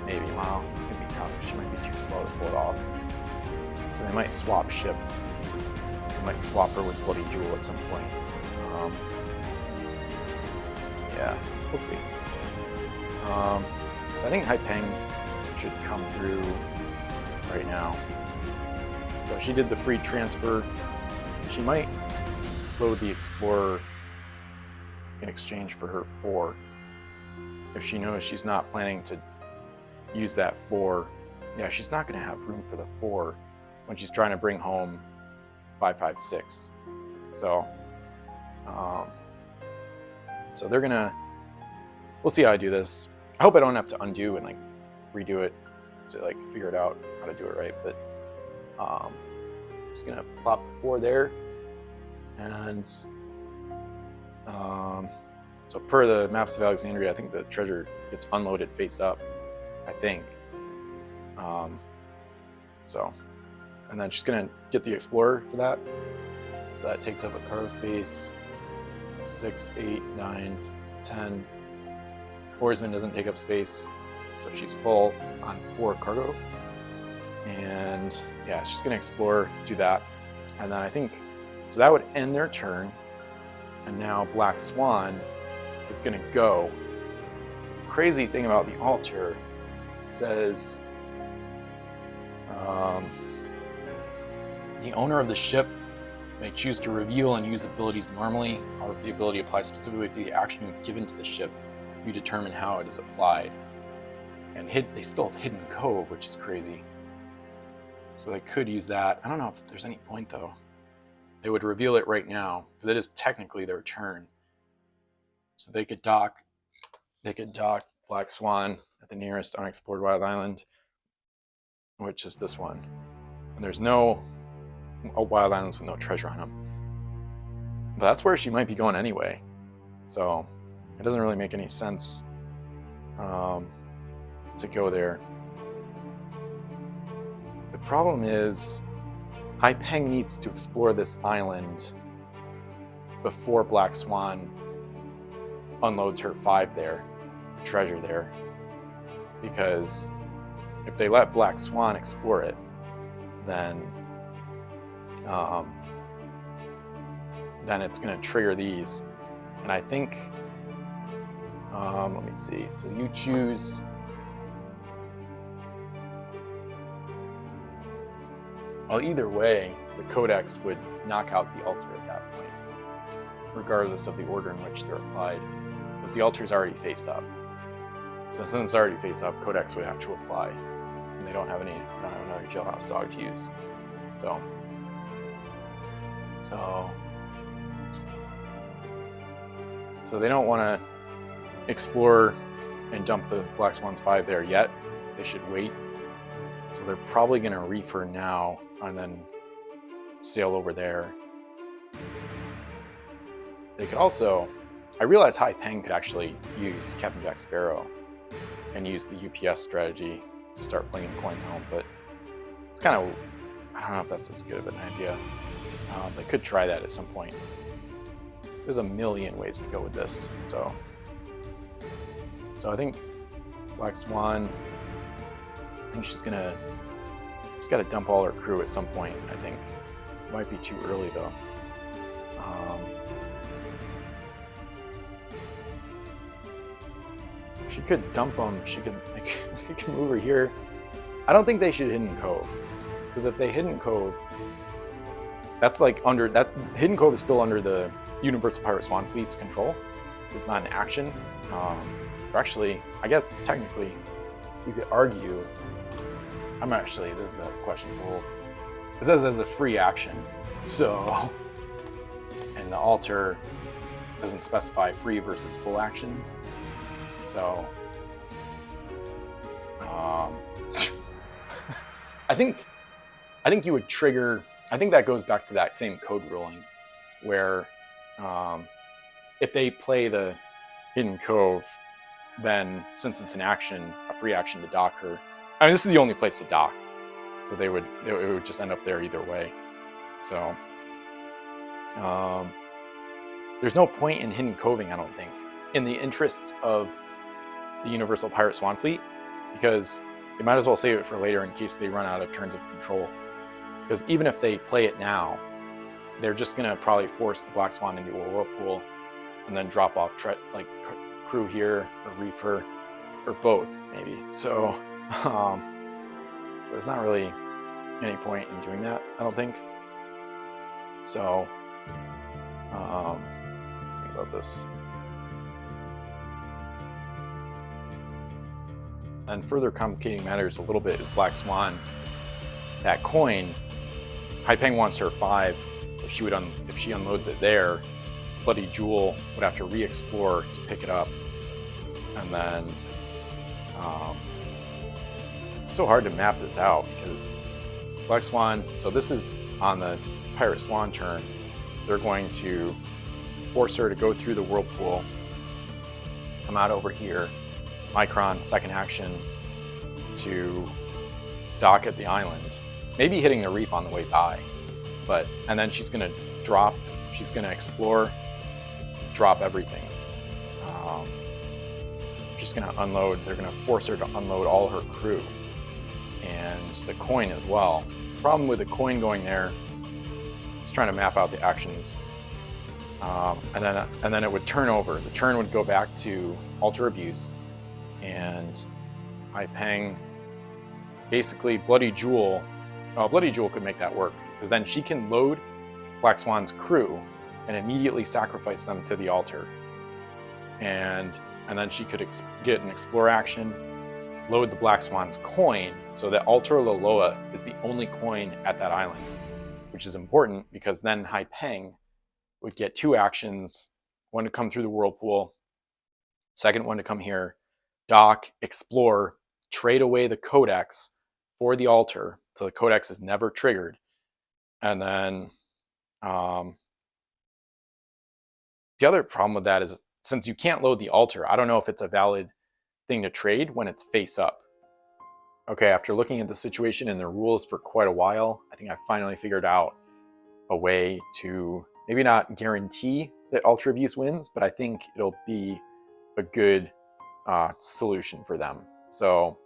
maybe. Wow, it's going to be tough. She might be too slow to pull it off. So they might swap ships. They might swap her with Bloody Jewel at some point. Yeah, we'll see. So I think High Peng should come through right now. So she did the free transfer. She might load the Explorer in exchange for her 4. If she knows she's not planning to use that 4, yeah, she's not going to have room for the 4 when she's trying to bring home 5/5/6. So, so they're gonna. We'll see how I do this. I hope I don't have to undo and like redo it to like figure it out how to do it right. But just gonna plop 4 there, and so per the Maps of Alexandria, I think the treasure gets unloaded face up. I think. So, and then she's gonna get the Explorer for that. So that takes up a cargo space. 6, 8, 9, 10. Oarsman doesn't take up space, so she's full on 4 cargo. And yeah, she's gonna explore, do that, and then I think so that would end their turn. And now Black Swan is gonna go. Crazy thing about the altar, it says the owner of the ship may choose to reveal and use abilities normally, or if the ability applies specifically to the action you've given to the ship, you determine how it is applied. And they still have Hidden Cove, which is crazy. So they could use that. I don't know if there's any point though. They would reveal it right now, because it is technically their turn. So they could dock Black Swan at the nearest unexplored wild island, which is this one. And there's no wild islands with no treasure on them. But that's where she might be going anyway. So it doesn't really make any sense to go there. problem is Hai Peng needs to explore this island before Black Swan unloads her 5 there, treasure there. Because if they let Black Swan explore it, then it's going to trigger these. And I think, let me see. So you choose. Well, either way, the Codex would knock out the altar at that point, regardless of the order in which they're applied, because the altar's already face up. So since it's already face up, Codex would have to apply, and they don't have another jailhouse dog to use. So they don't want to explore and dump the Black Swan's 5 there yet. They should wait. So they're probably going to reefer now and then sail over there. They could also, I realized Hai Peng could actually use Captain Jack Sparrow and use the UPS strategy to start flinging coins home, but it's kind of, I don't know if that's as good of an idea. They could try that at some point. There's a million ways to go with this, so I think Black Swan, I think she's got to dump all her crew at some point. I think it might be too early though. She could dump them. She could move her here. I don't think they should Hidden Cove, because if they Hidden Cove, that's like under that. Hidden Cove is still under the Universal Pirate Swan Fleet's control. It's not an action. Or actually, I guess technically, you could argue. This is a question for Woelf. It says as a free action, so, and the altar doesn't specify free versus full actions. So, I think you would trigger. I think that goes back to that same code ruling, where if they play the Hidden Cove, then since it's an action, a free action to dock her. I mean, this is the only place to dock, so it would just end up there either way. So, there's no point in Hidden Coving, I don't think, in the interests of the Universal Pirate Swan Fleet, because they might as well save it for later in case they run out of turns of control. Because even if they play it now, they're just gonna probably force the Black Swan into a whirlpool, and then drop off crew here or reefer, or both maybe. So there's not really any point in doing that, I don't think. So think about this. And further complicating matters a little bit is Black Swan. That coin, Hai Peng wants her 5. If she unloads it there, Bloody Jewel would have to re-explore to pick it up, and then it's so hard to map this out because Black Swan. So this is on the Pirate Swan turn. They're going to force her to go through the whirlpool, come out over here. Micron, second action, to dock at the island, maybe hitting the reef on the way by, and then she's gonna drop, she's gonna explore, drop everything. She's gonna unload, they're gonna force her to unload all her crew, and the coin as well. The problem with the coin going there is trying to map out the actions, and then it would turn over. The turn would go back to Alter Abuse, and Hai Peng, basically Bloody Jewel could make that work, because then she can load Black Swan's crew and immediately sacrifice them to the altar, and then she could get an explore action, load the Black Swan's coin, so that Altar Loloa is the only coin at that island, which is important because then Hai Peng would get 2 actions, one to come through the whirlpool, second one to come here, dock, explore, trade away the Codex for the altar, so the Codex is never triggered. And then the other problem with that is, since you can't load the altar, I don't know if it's a valid thing to trade when it's face up. okay, after looking at the situation and the rules for quite a while, I think I finally figured out a way to maybe not guarantee that Ultra Abuse wins, but I think it'll be a good solution for them. So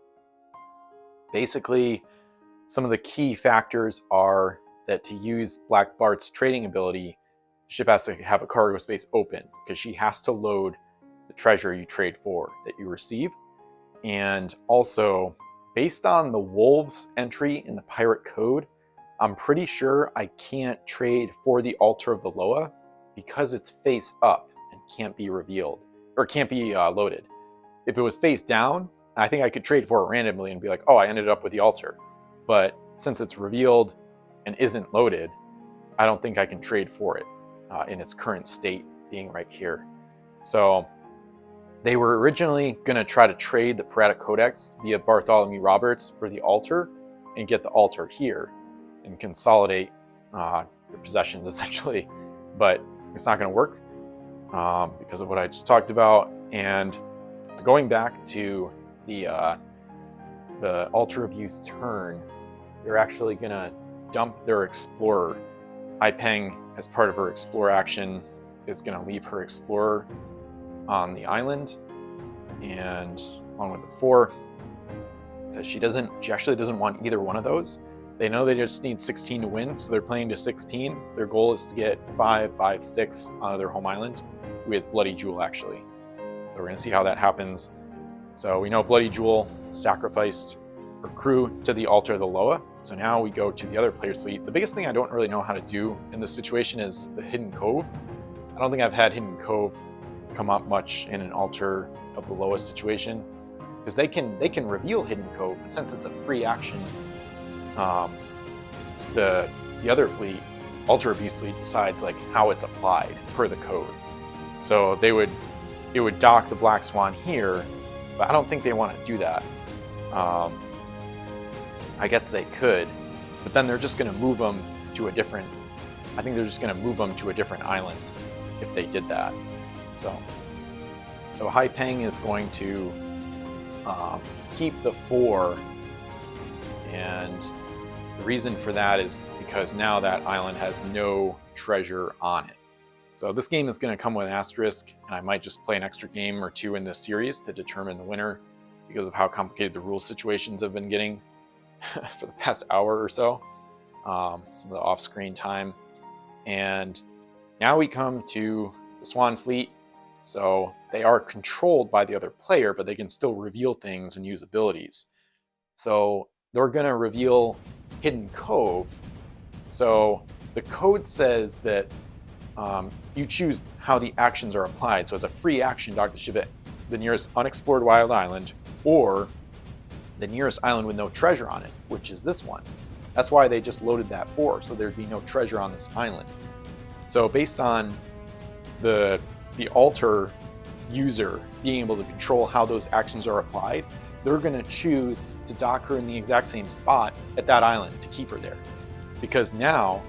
basically, some of the key factors are that to use Black Bart's trading ability, the ship has to have a cargo space open because she has to load the treasure you trade for that you receive. And also, based on the Wolves entry in the pirate code, I'm pretty sure I can't trade for the Altar of the Loa because it's face up and can't be revealed, or can't be loaded. If it was face down, I think I could trade for it randomly and be like, oh, I ended up with the altar. But since it's revealed and isn't loaded, I don't think I can trade for it in its current state being right here. So they were originally going to try to trade the Piratic Codex via Bartholomew Roberts for the altar and get the altar here and consolidate their possessions essentially. But it's not going to work because of what I just talked about. And so going back to the Altar Abuse turn, they're actually going to dump their Explorer. Peng, as part of her Explorer action, is going to leave her Explorer on the island, and along with the 4, because she actually doesn't want either one of those. They know they just need 16 to win, so they're playing to 16. Their goal is to get 5, 5, 6 on their home island with Bloody Jewel, actually. So we're going to see how that happens. So we know Bloody Jewel sacrificed her crew to the Altar of the Loa. So now we go to the other player's fleet. The biggest thing I don't really know how to do in this situation is the Hidden Cove. I don't think I've had Hidden Cove come up much in an Altar of the Loa situation, because they can reveal Hidden Cove, but since it's a free action, the other fleet, Ultra Abuse fleet, decides like how it's applied per the code. So it would dock the Black Swan here, but I don't think they want to do that. I guess they could, but then they're just going to move them to a different. I think they're just going to move them to a different island if they did that. So Peng is going to keep the 4, and the reason for that is because now that island has no treasure on it. So this game is going to come with an asterisk, and I might just play an extra game or 2 in this series to determine the winner because of how complicated the rule situations have been getting for the past hour or so, some of the off-screen time. And now we come to the Swan fleet. So they are controlled by the other player, but they can still reveal things and use abilities. So they're going to reveal Hidden Cove. So the code says that you choose how the actions are applied. So as a free action, dock the ship at the nearest unexplored wild island, or the nearest island with no treasure on it, which is this one. That's why they just loaded that 4, so there'd be no treasure on this island. So based on the altar user being able to control how those actions are applied, they're going to choose to dock her in the exact same spot at that island to keep her there. Because now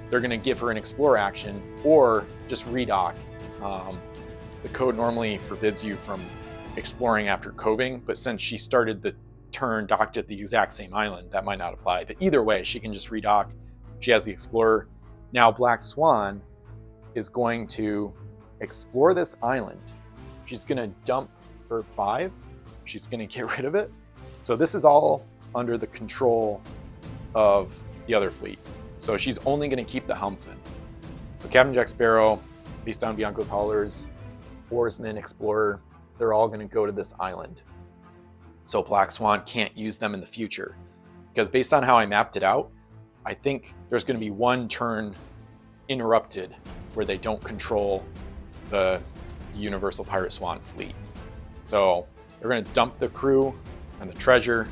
they're going to give her an Explorer action or just redock. The code normally forbids you from exploring after coving, but since she started the turn docked at the exact same island, that might not apply. But either way, she can just redock. She has the Explorer. Now Black Swan is going to explore this island. She's going to dump her 5. She's going to get rid of it. So this is all under the control of the other fleet. So she's only going to keep the helmsman. So Captain Jack Sparrow, based on Bianco's haulers, oarsman, explorer, they're all going to go to this island. So Black Swan can't use them in the future. Because based on how I mapped it out, I think there's going to be one turn interrupted where they don't control the Universal Pirate Swan fleet. So they're going to dump the crew and the treasure.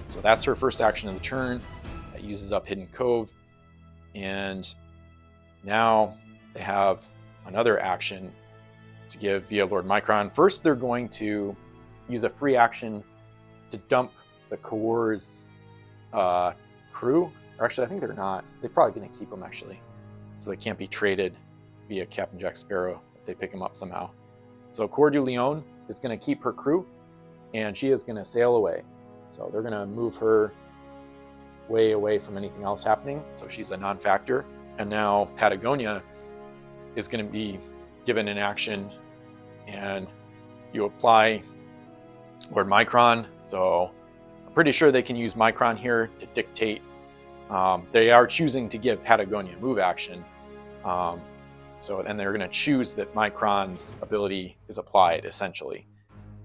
So that's her first action of the turn. That uses up Hidden Cove. And now they have another action to give via Lord Micron. First, they're going to use a free action to dump the Kawor's crew. Or actually, I think they're not. They're probably going to keep them, actually. So they can't be traded via Captain Jack Sparrow if they pick them up somehow. So Coeur du Lion is going to keep her crew, and she is going to sail away. So they're going to move her way away from anything else happening. So she's a non-factor. And now Patagonia is going to be given an action, and you apply Lord Micron. So I'm pretty sure they can use Micron here to dictate. They are choosing to give Patagonia move action. And they're going to choose that Micron's ability is applied, essentially.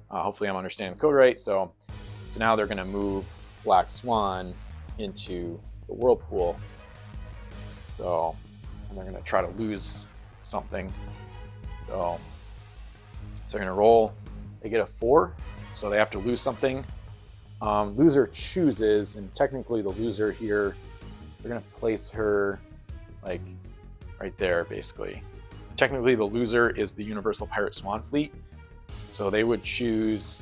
Hopefully I'm understanding the code right. So now they're going to move Black Swan into the whirlpool. So, and they're going to try to lose something. So they're going to roll. They get a 4, so they have to lose something. Loser chooses, and technically the loser here, they're going to place her like right there, basically. Technically the loser is the Universal Pirate Swan Fleet. So they would choose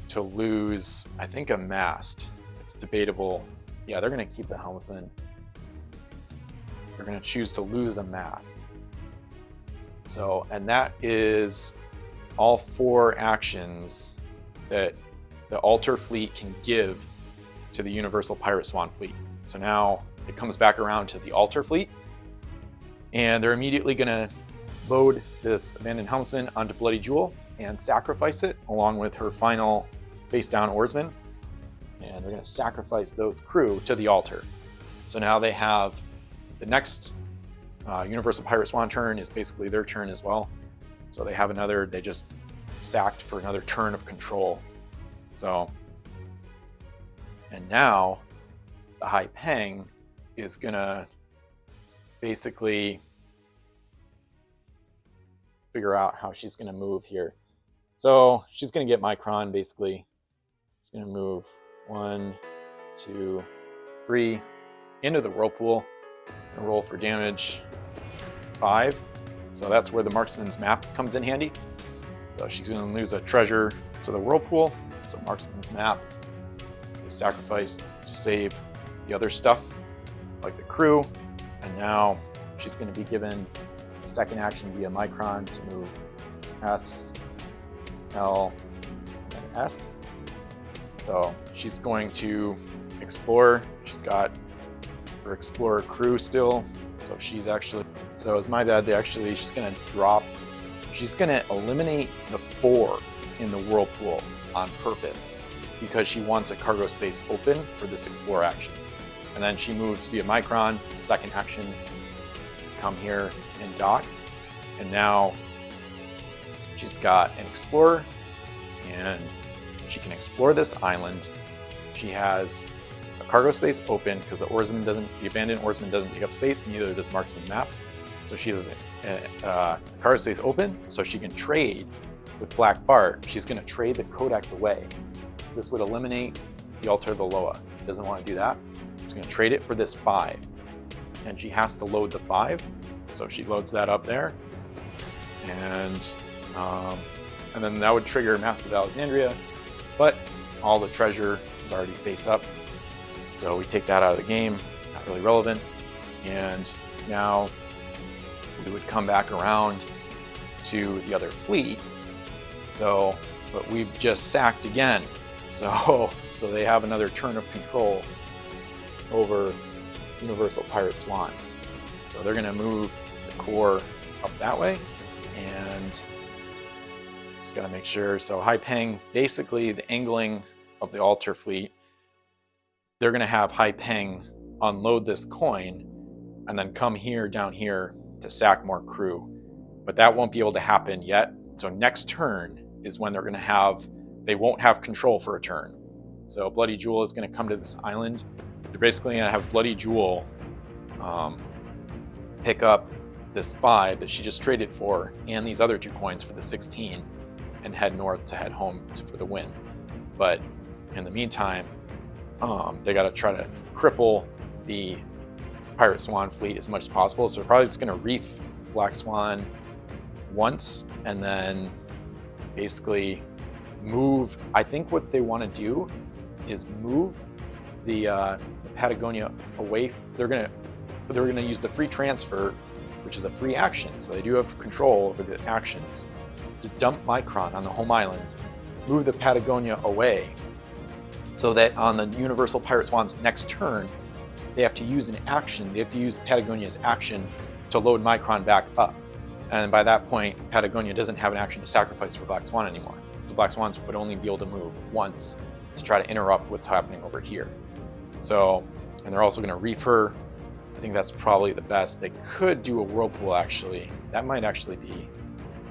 to lose, I think, a mast. It's debatable. Yeah, they're going to keep the helmsman. They're going to choose to lose a mast. So, and that is all 4 actions that the Alter Fleet can give to the Universal Pirate Swan Fleet. So now it comes back around to the Alter Fleet, and they're immediately going to load this Abandoned Helmsman onto Bloody Jewel and sacrifice it along with her final face down oarsman. And they're going to sacrifice those crew to the altar. So now they have the next Universal Pirate Swan turn is basically their turn as well. So they have another, they just sacked for another turn of control. So, and now the Hai Peng is going to basically figure out how she's going to move here. So she's going to get Micron, basically. She's going to move 1, 2, 3 into the whirlpool and roll for damage 5. So that's where the marksman's map comes in handy. So she's going to lose a treasure to the whirlpool. So marksman's map is sacrificed to save the other stuff, like the crew. And now she's going to be given a second action via Micron to move S, L, and S. So she's going to explore. She's got her explorer crew still. So she's actually, so it's my bad. She's going to drop, she's going to eliminate the 4 in the whirlpool on purpose because she wants a cargo space open for this explore action. And then she moves via Micron, second action, to come here and dock. And now she's got an explorer and she can explore this island. She has a cargo space open because the abandoned oarsman doesn't take up space, neither does Marksman's map. So she has a cargo space open, so she can trade with Black Bart. She's going to trade the Codex away, because this would eliminate the Altar of the Loa. She doesn't want to do that. She's going to trade it for this 5, and she has to load the 5. So she loads that up there, and then that would trigger Maps of Alexandria, but all the treasure is already face up. So we take that out of the game, not really relevant. And now we would come back around to the other fleet. So, but we've just sacked again. So they have another turn of control over Universal Pirate Swan. So they're gonna move the core up that way, and just gotta make sure. So Hai Peng, basically the angling of the Altar fleet, they're gonna have Hai Peng unload this coin and then come here, down here, to sack more crew. But that won't be able to happen yet. So next turn is when they won't have control for a turn. So Bloody Jewel is gonna come to this island. They're basically gonna have Bloody Jewel pick up this 5 that she just traded for and these other 2 coins for the 16 and head north to head home for the win. But in the meantime, they gotta try to cripple the Pirate Swan fleet as much as possible. So they're probably just gonna reef Black Swan once and then basically move. I think what they want to do is move the Patagonia away. They're gonna use the free transfer, which is a free action. So they do have control over the actions to dump Micron on the home island, move the Patagonia away, so that on the Universal Pirate Swan's next turn, they have to use an action. They have to use Patagonia's action to load Micron back up. And by that point, Patagonia doesn't have an action to sacrifice for Black Swan anymore. So Black Swan would only be able to move once to try to interrupt what's happening over here. So, and they're also going to reef her. I think that's probably the best. They could do a Whirlpool, actually. That might actually be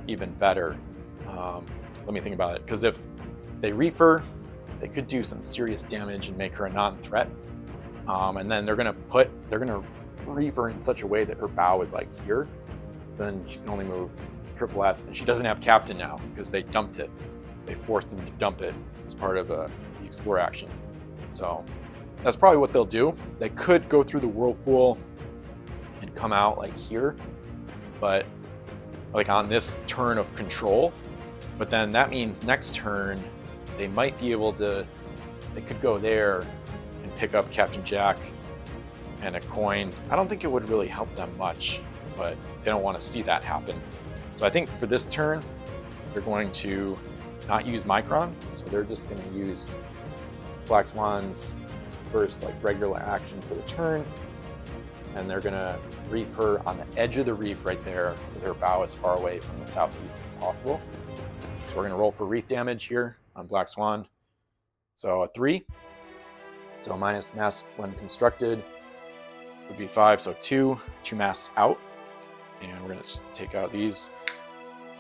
even better. Let me think about it. Because if they reef her, they could do some serious damage and make her a non-threat. And then they're going to reef her in such a way that her bow is like here. Then she can only move triple S, and she doesn't have Captain now because they dumped it. They forced them to dump it as part of the Explore action. So that's probably what they'll do. They could go through the Whirlpool and come out like here, but like on this turn of control. But then that means next turn they might be able to, they could go there and pick up Captain Jack and a coin. I don't think it would really help them much, but they don't want to see that happen. So I think for this turn, they're going to not use Micron. So they're just going to use Black Swan's first like regular action for the turn. And they're going to reef her on the edge of the reef right there with her bow as far away from the southeast as possible. So we're going to roll for reef damage here on Black Swan. So a 3. So minus mass when constructed would be 5. So 2 mass out. And we're going to take out these.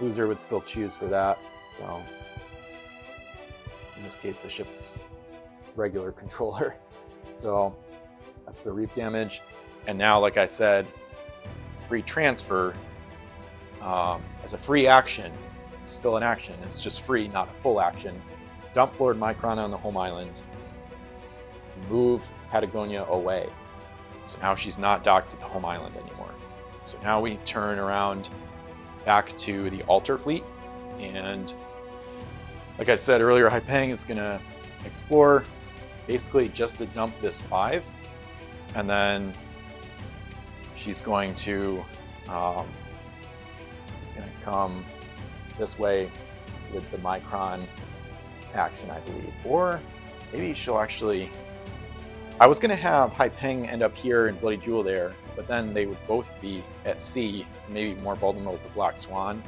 Loser would still choose for that. So in this case, the ship's regular controller. So that's the reef damage. And now, like I said, free transfer as a free action. It's still an action. It's just free, not a full action. Dump Lord Micron on the home island. Move Patagonia away. So now she's not docked at the home island anymore. So now we turn around back to the Altar Fleet. And like I said earlier, Haipeng is going to explore basically just to dump this 5. And then she's going to come this way with the Micron action, I believe. Or maybe she'll actually... I was going to have Haipeng end up here and Bloody Jewel there, but then they would both be at sea, maybe more vulnerable to Black Swan.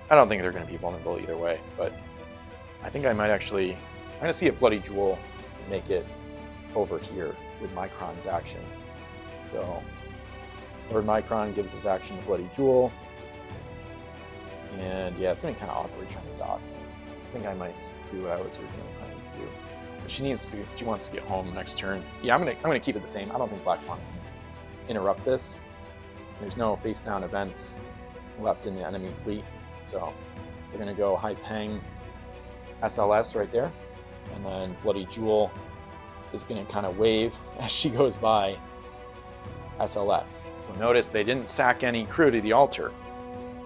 I don't think they're going to be vulnerable either way, but I think I might actually... I'm going to see if Bloody Jewel can make it over here with Micron's action. So Lord Micron gives his action to Bloody Jewel. And yeah, it's going to be kind of awkward trying to dock. I think I might just do what I was originally planning to do. But she wants to get home next turn. Yeah, I'm gonna keep it the same. I don't think Black Swan can interrupt this. There's no face down events left in the enemy fleet. So we're gonna go Haipeng SLS right there. And then Bloody Jewel is gonna kind of wave as she goes by SLS. So notice they didn't sack any crew to the altar.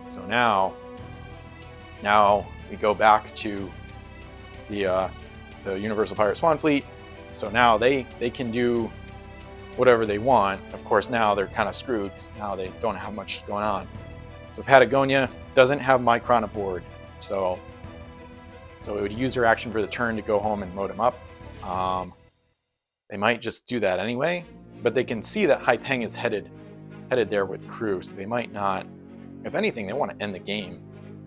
So now we go back to the Universal Pirate Swan Fleet. So now they can do whatever they want. Of course, now they're kind of screwed because now they don't have much going on. So Patagonia doesn't have Micron aboard. So it would use her action for the turn to go home and load him up. They might just do that anyway, but they can see that Haipeng is headed there with crew, so they might not. If anything, they want to end the game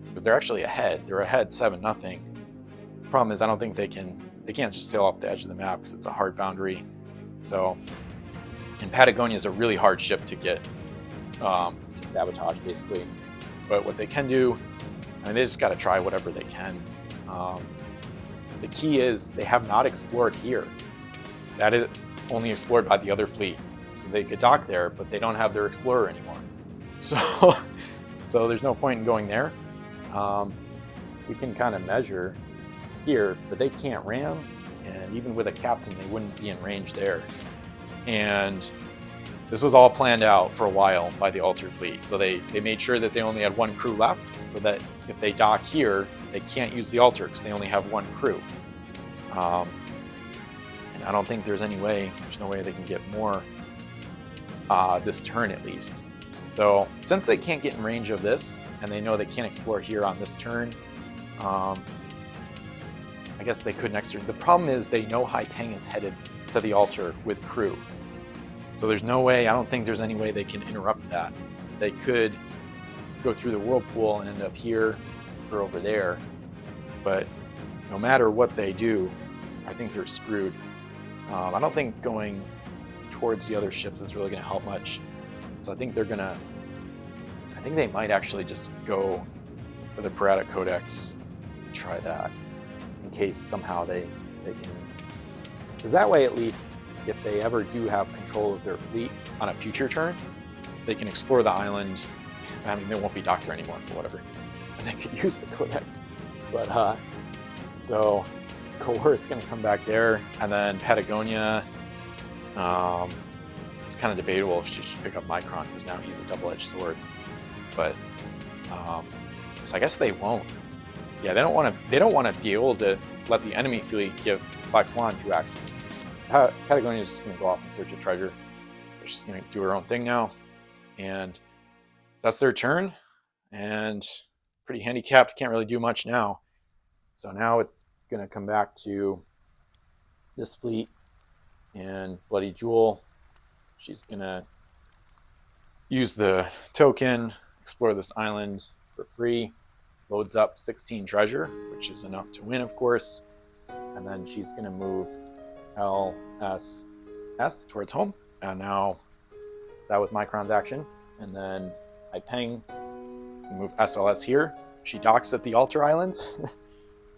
because they're actually ahead. They're ahead 7-0. The problem is I don't think they can't just sail off the edge of the map because it's a hard boundary. So, and Patagonia is a really hard ship to get to sabotage basically. But what they can do, I mean, they just got to try whatever they can. The key is they have not explored here. That is only explored by the other fleet. So they could dock there, but they don't have their explorer anymore. So there's no point in going there. We can kind of measure here, but they can't ram, and even with a captain, they wouldn't be in range there. And this was all planned out for a while by the Altar Fleet. So they made sure that they only had 1 crew left, so that if they dock here, they can't use the Altar because they only have 1 crew. And I don't think there's no way they can get more this turn at least. So since they can't get in range of this, and they know they can't explore here on this turn, I I guess they could next turn. The problem is they know Hai Peng is headed to the altar with crew. So there's no way, I don't think there's any way they can interrupt that. They could go through the whirlpool and end up here or over there. But no matter what they do, I think they're screwed. I don't think going towards the other ships is really going to help much. So I think they're going to, I think they might actually just go for the Piratic Codex, try that, in case somehow they can. Because that way, at least, if they ever do have control of their fleet on a future turn, they can explore the island. I mean, they won't be docked there anymore, but whatever. And they could use the Codex. But, so Core is going to come back there. And then Patagonia, it's kind of debatable if she should pick up Micron, because now he's a double-edged sword. But, so I guess they won't. Yeah, they don't want to be able to let the enemy fleet give Black Swan 2 actions. Patagonia is just going to go off in search of treasure. She's just going to do her own thing now. And that's their turn. And pretty handicapped, can't really do much now. So now it's going to come back to this fleet and Bloody Jewel. She's going to use the token, explore this island for free. Loads up 16 treasure, which is enough to win, of course. And then she's going to move LSS towards home. And now that was Micron's action. And then Hai Peng move SLS here. She docks at the altar island.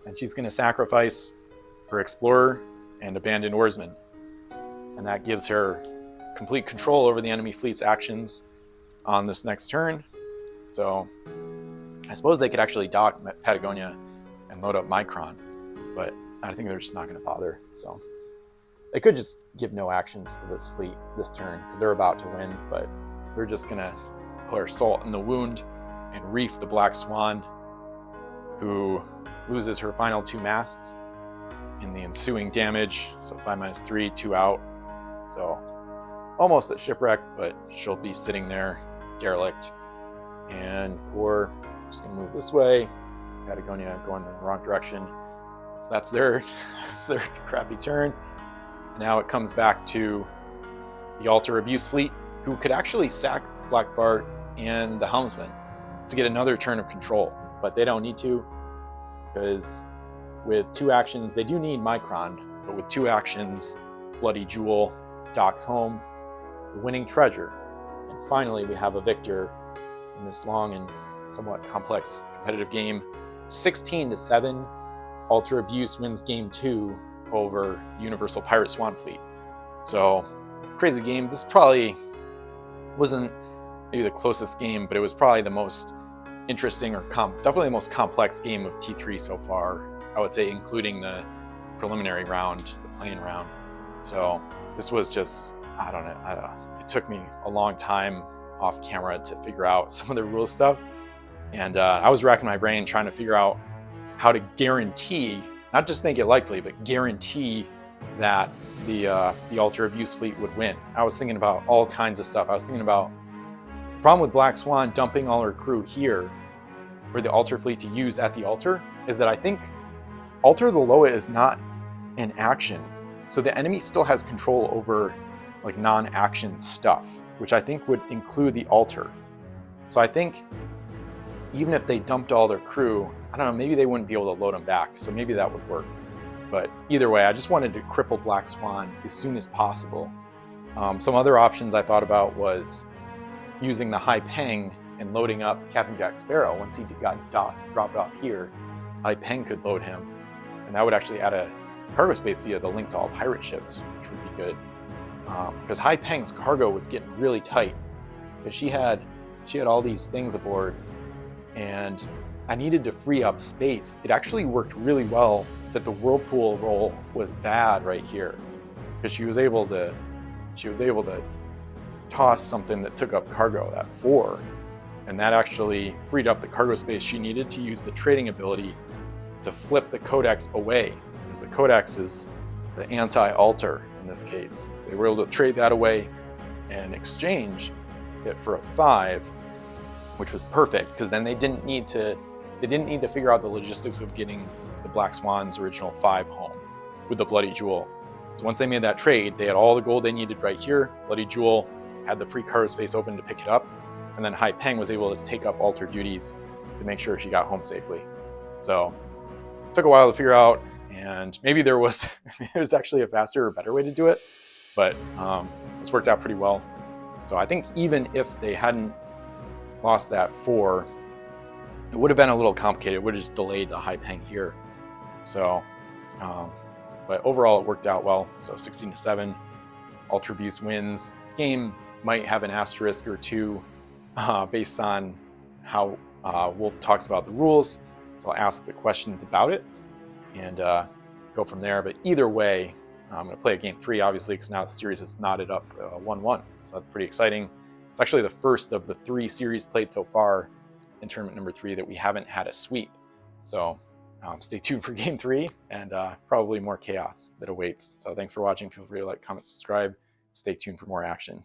And she's going to sacrifice her explorer and abandoned oarsman. And that gives her complete control over the enemy fleet's actions on this next turn. So I suppose they could actually dock Patagonia and load up Micron, but I think they're just not going to bother. So they could just give no actions to this fleet this turn because they're about to win, but they're just going to pour salt in the wound and reef the Black Swan, who loses her final 2 masts in the ensuing damage. So 5-3, 2 out. So almost a shipwreck, but she'll be sitting there derelict. And Core just gonna move this way. Patagonia going in the wrong direction. So that's their crappy turn. And now it comes back to the Altar Abuse fleet, who could actually sack Black Bart and the helmsman to get another turn of control, but they don't need to, because with 2 actions, they do need Micron, but with 2 actions, Bloody Jewel docks home the winning treasure. And finally, we have a victor in this long and somewhat complex competitive game. 16-7, Altar Abuse wins game 2 over Universal Pirate Swan Fleet. So, crazy game. This probably wasn't maybe the closest game, but it was probably the most interesting or definitely the most complex game of T3 so far. I would say, including the preliminary round, the play-in round. So this was just, I don't know. It took me a long time off camera to figure out some of the rule stuff. And I was racking my brain trying to figure out how to guarantee, not just make it likely, but guarantee that the Altar Abuse fleet would win. I was thinking about all kinds of stuff. I was thinking about the problem with Black Swan dumping all her crew here for the Altar fleet to use at the altar is that I think Altar the Loa is not an action. So the enemy still has control over like non-action stuff, which I think would include the altar. So I think even if they dumped all their crew, I don't know, maybe they wouldn't be able to load them back. So maybe that would work. But either way, I just wanted to cripple Black Swan as soon as possible. Some other options I thought about was using the Hai Peng and loading up Captain Jack Sparrow. Once he got dropped off here, Hai Peng could load him. And that would actually add a cargo space via the link to all pirate ships, which would be good. Because Hai Peng's cargo was getting really tight. Because she had all these things aboard, and I needed to free up space. It actually worked really well that the whirlpool roll was bad right here, because she was able to toss something that took up cargo at 4, and that actually freed up the cargo space she needed to use the trading ability to flip the Codex away, because the Codex is the anti-altar in this case. So they were able to trade that away and exchange it for a 5, which was perfect, because then they didn't need to figure out the logistics of getting the Black Swan's original 5 home with the Bloody Jewel. So once they made that trade, they had all the gold they needed right here. Bloody Jewel had the free card space open to pick it up, and then Hai Peng was able to take up altar duties to make sure she got home safely. So it took a while to figure out, and maybe there was actually a faster or better way to do it, but this worked out pretty well. So I think even if they hadn't lost that 4, it would have been a little complicated. It would have just delayed the Hai Peng here. So, but overall it worked out well. So 16-7, Ultra Abuse wins. This game might have an asterisk or two based on how Woelf talks about the rules. So I'll ask the questions about it and go from there. But either way, I'm going to play a game 3, obviously, because now the series is knotted up 1-1. So that's pretty exciting. It's actually the first of the 3 series played so far in tournament number 3 that we haven't had a sweep. So stay tuned for game 3 and probably more chaos that awaits. So thanks for watching. Feel free to like, comment, subscribe. Stay tuned for more action.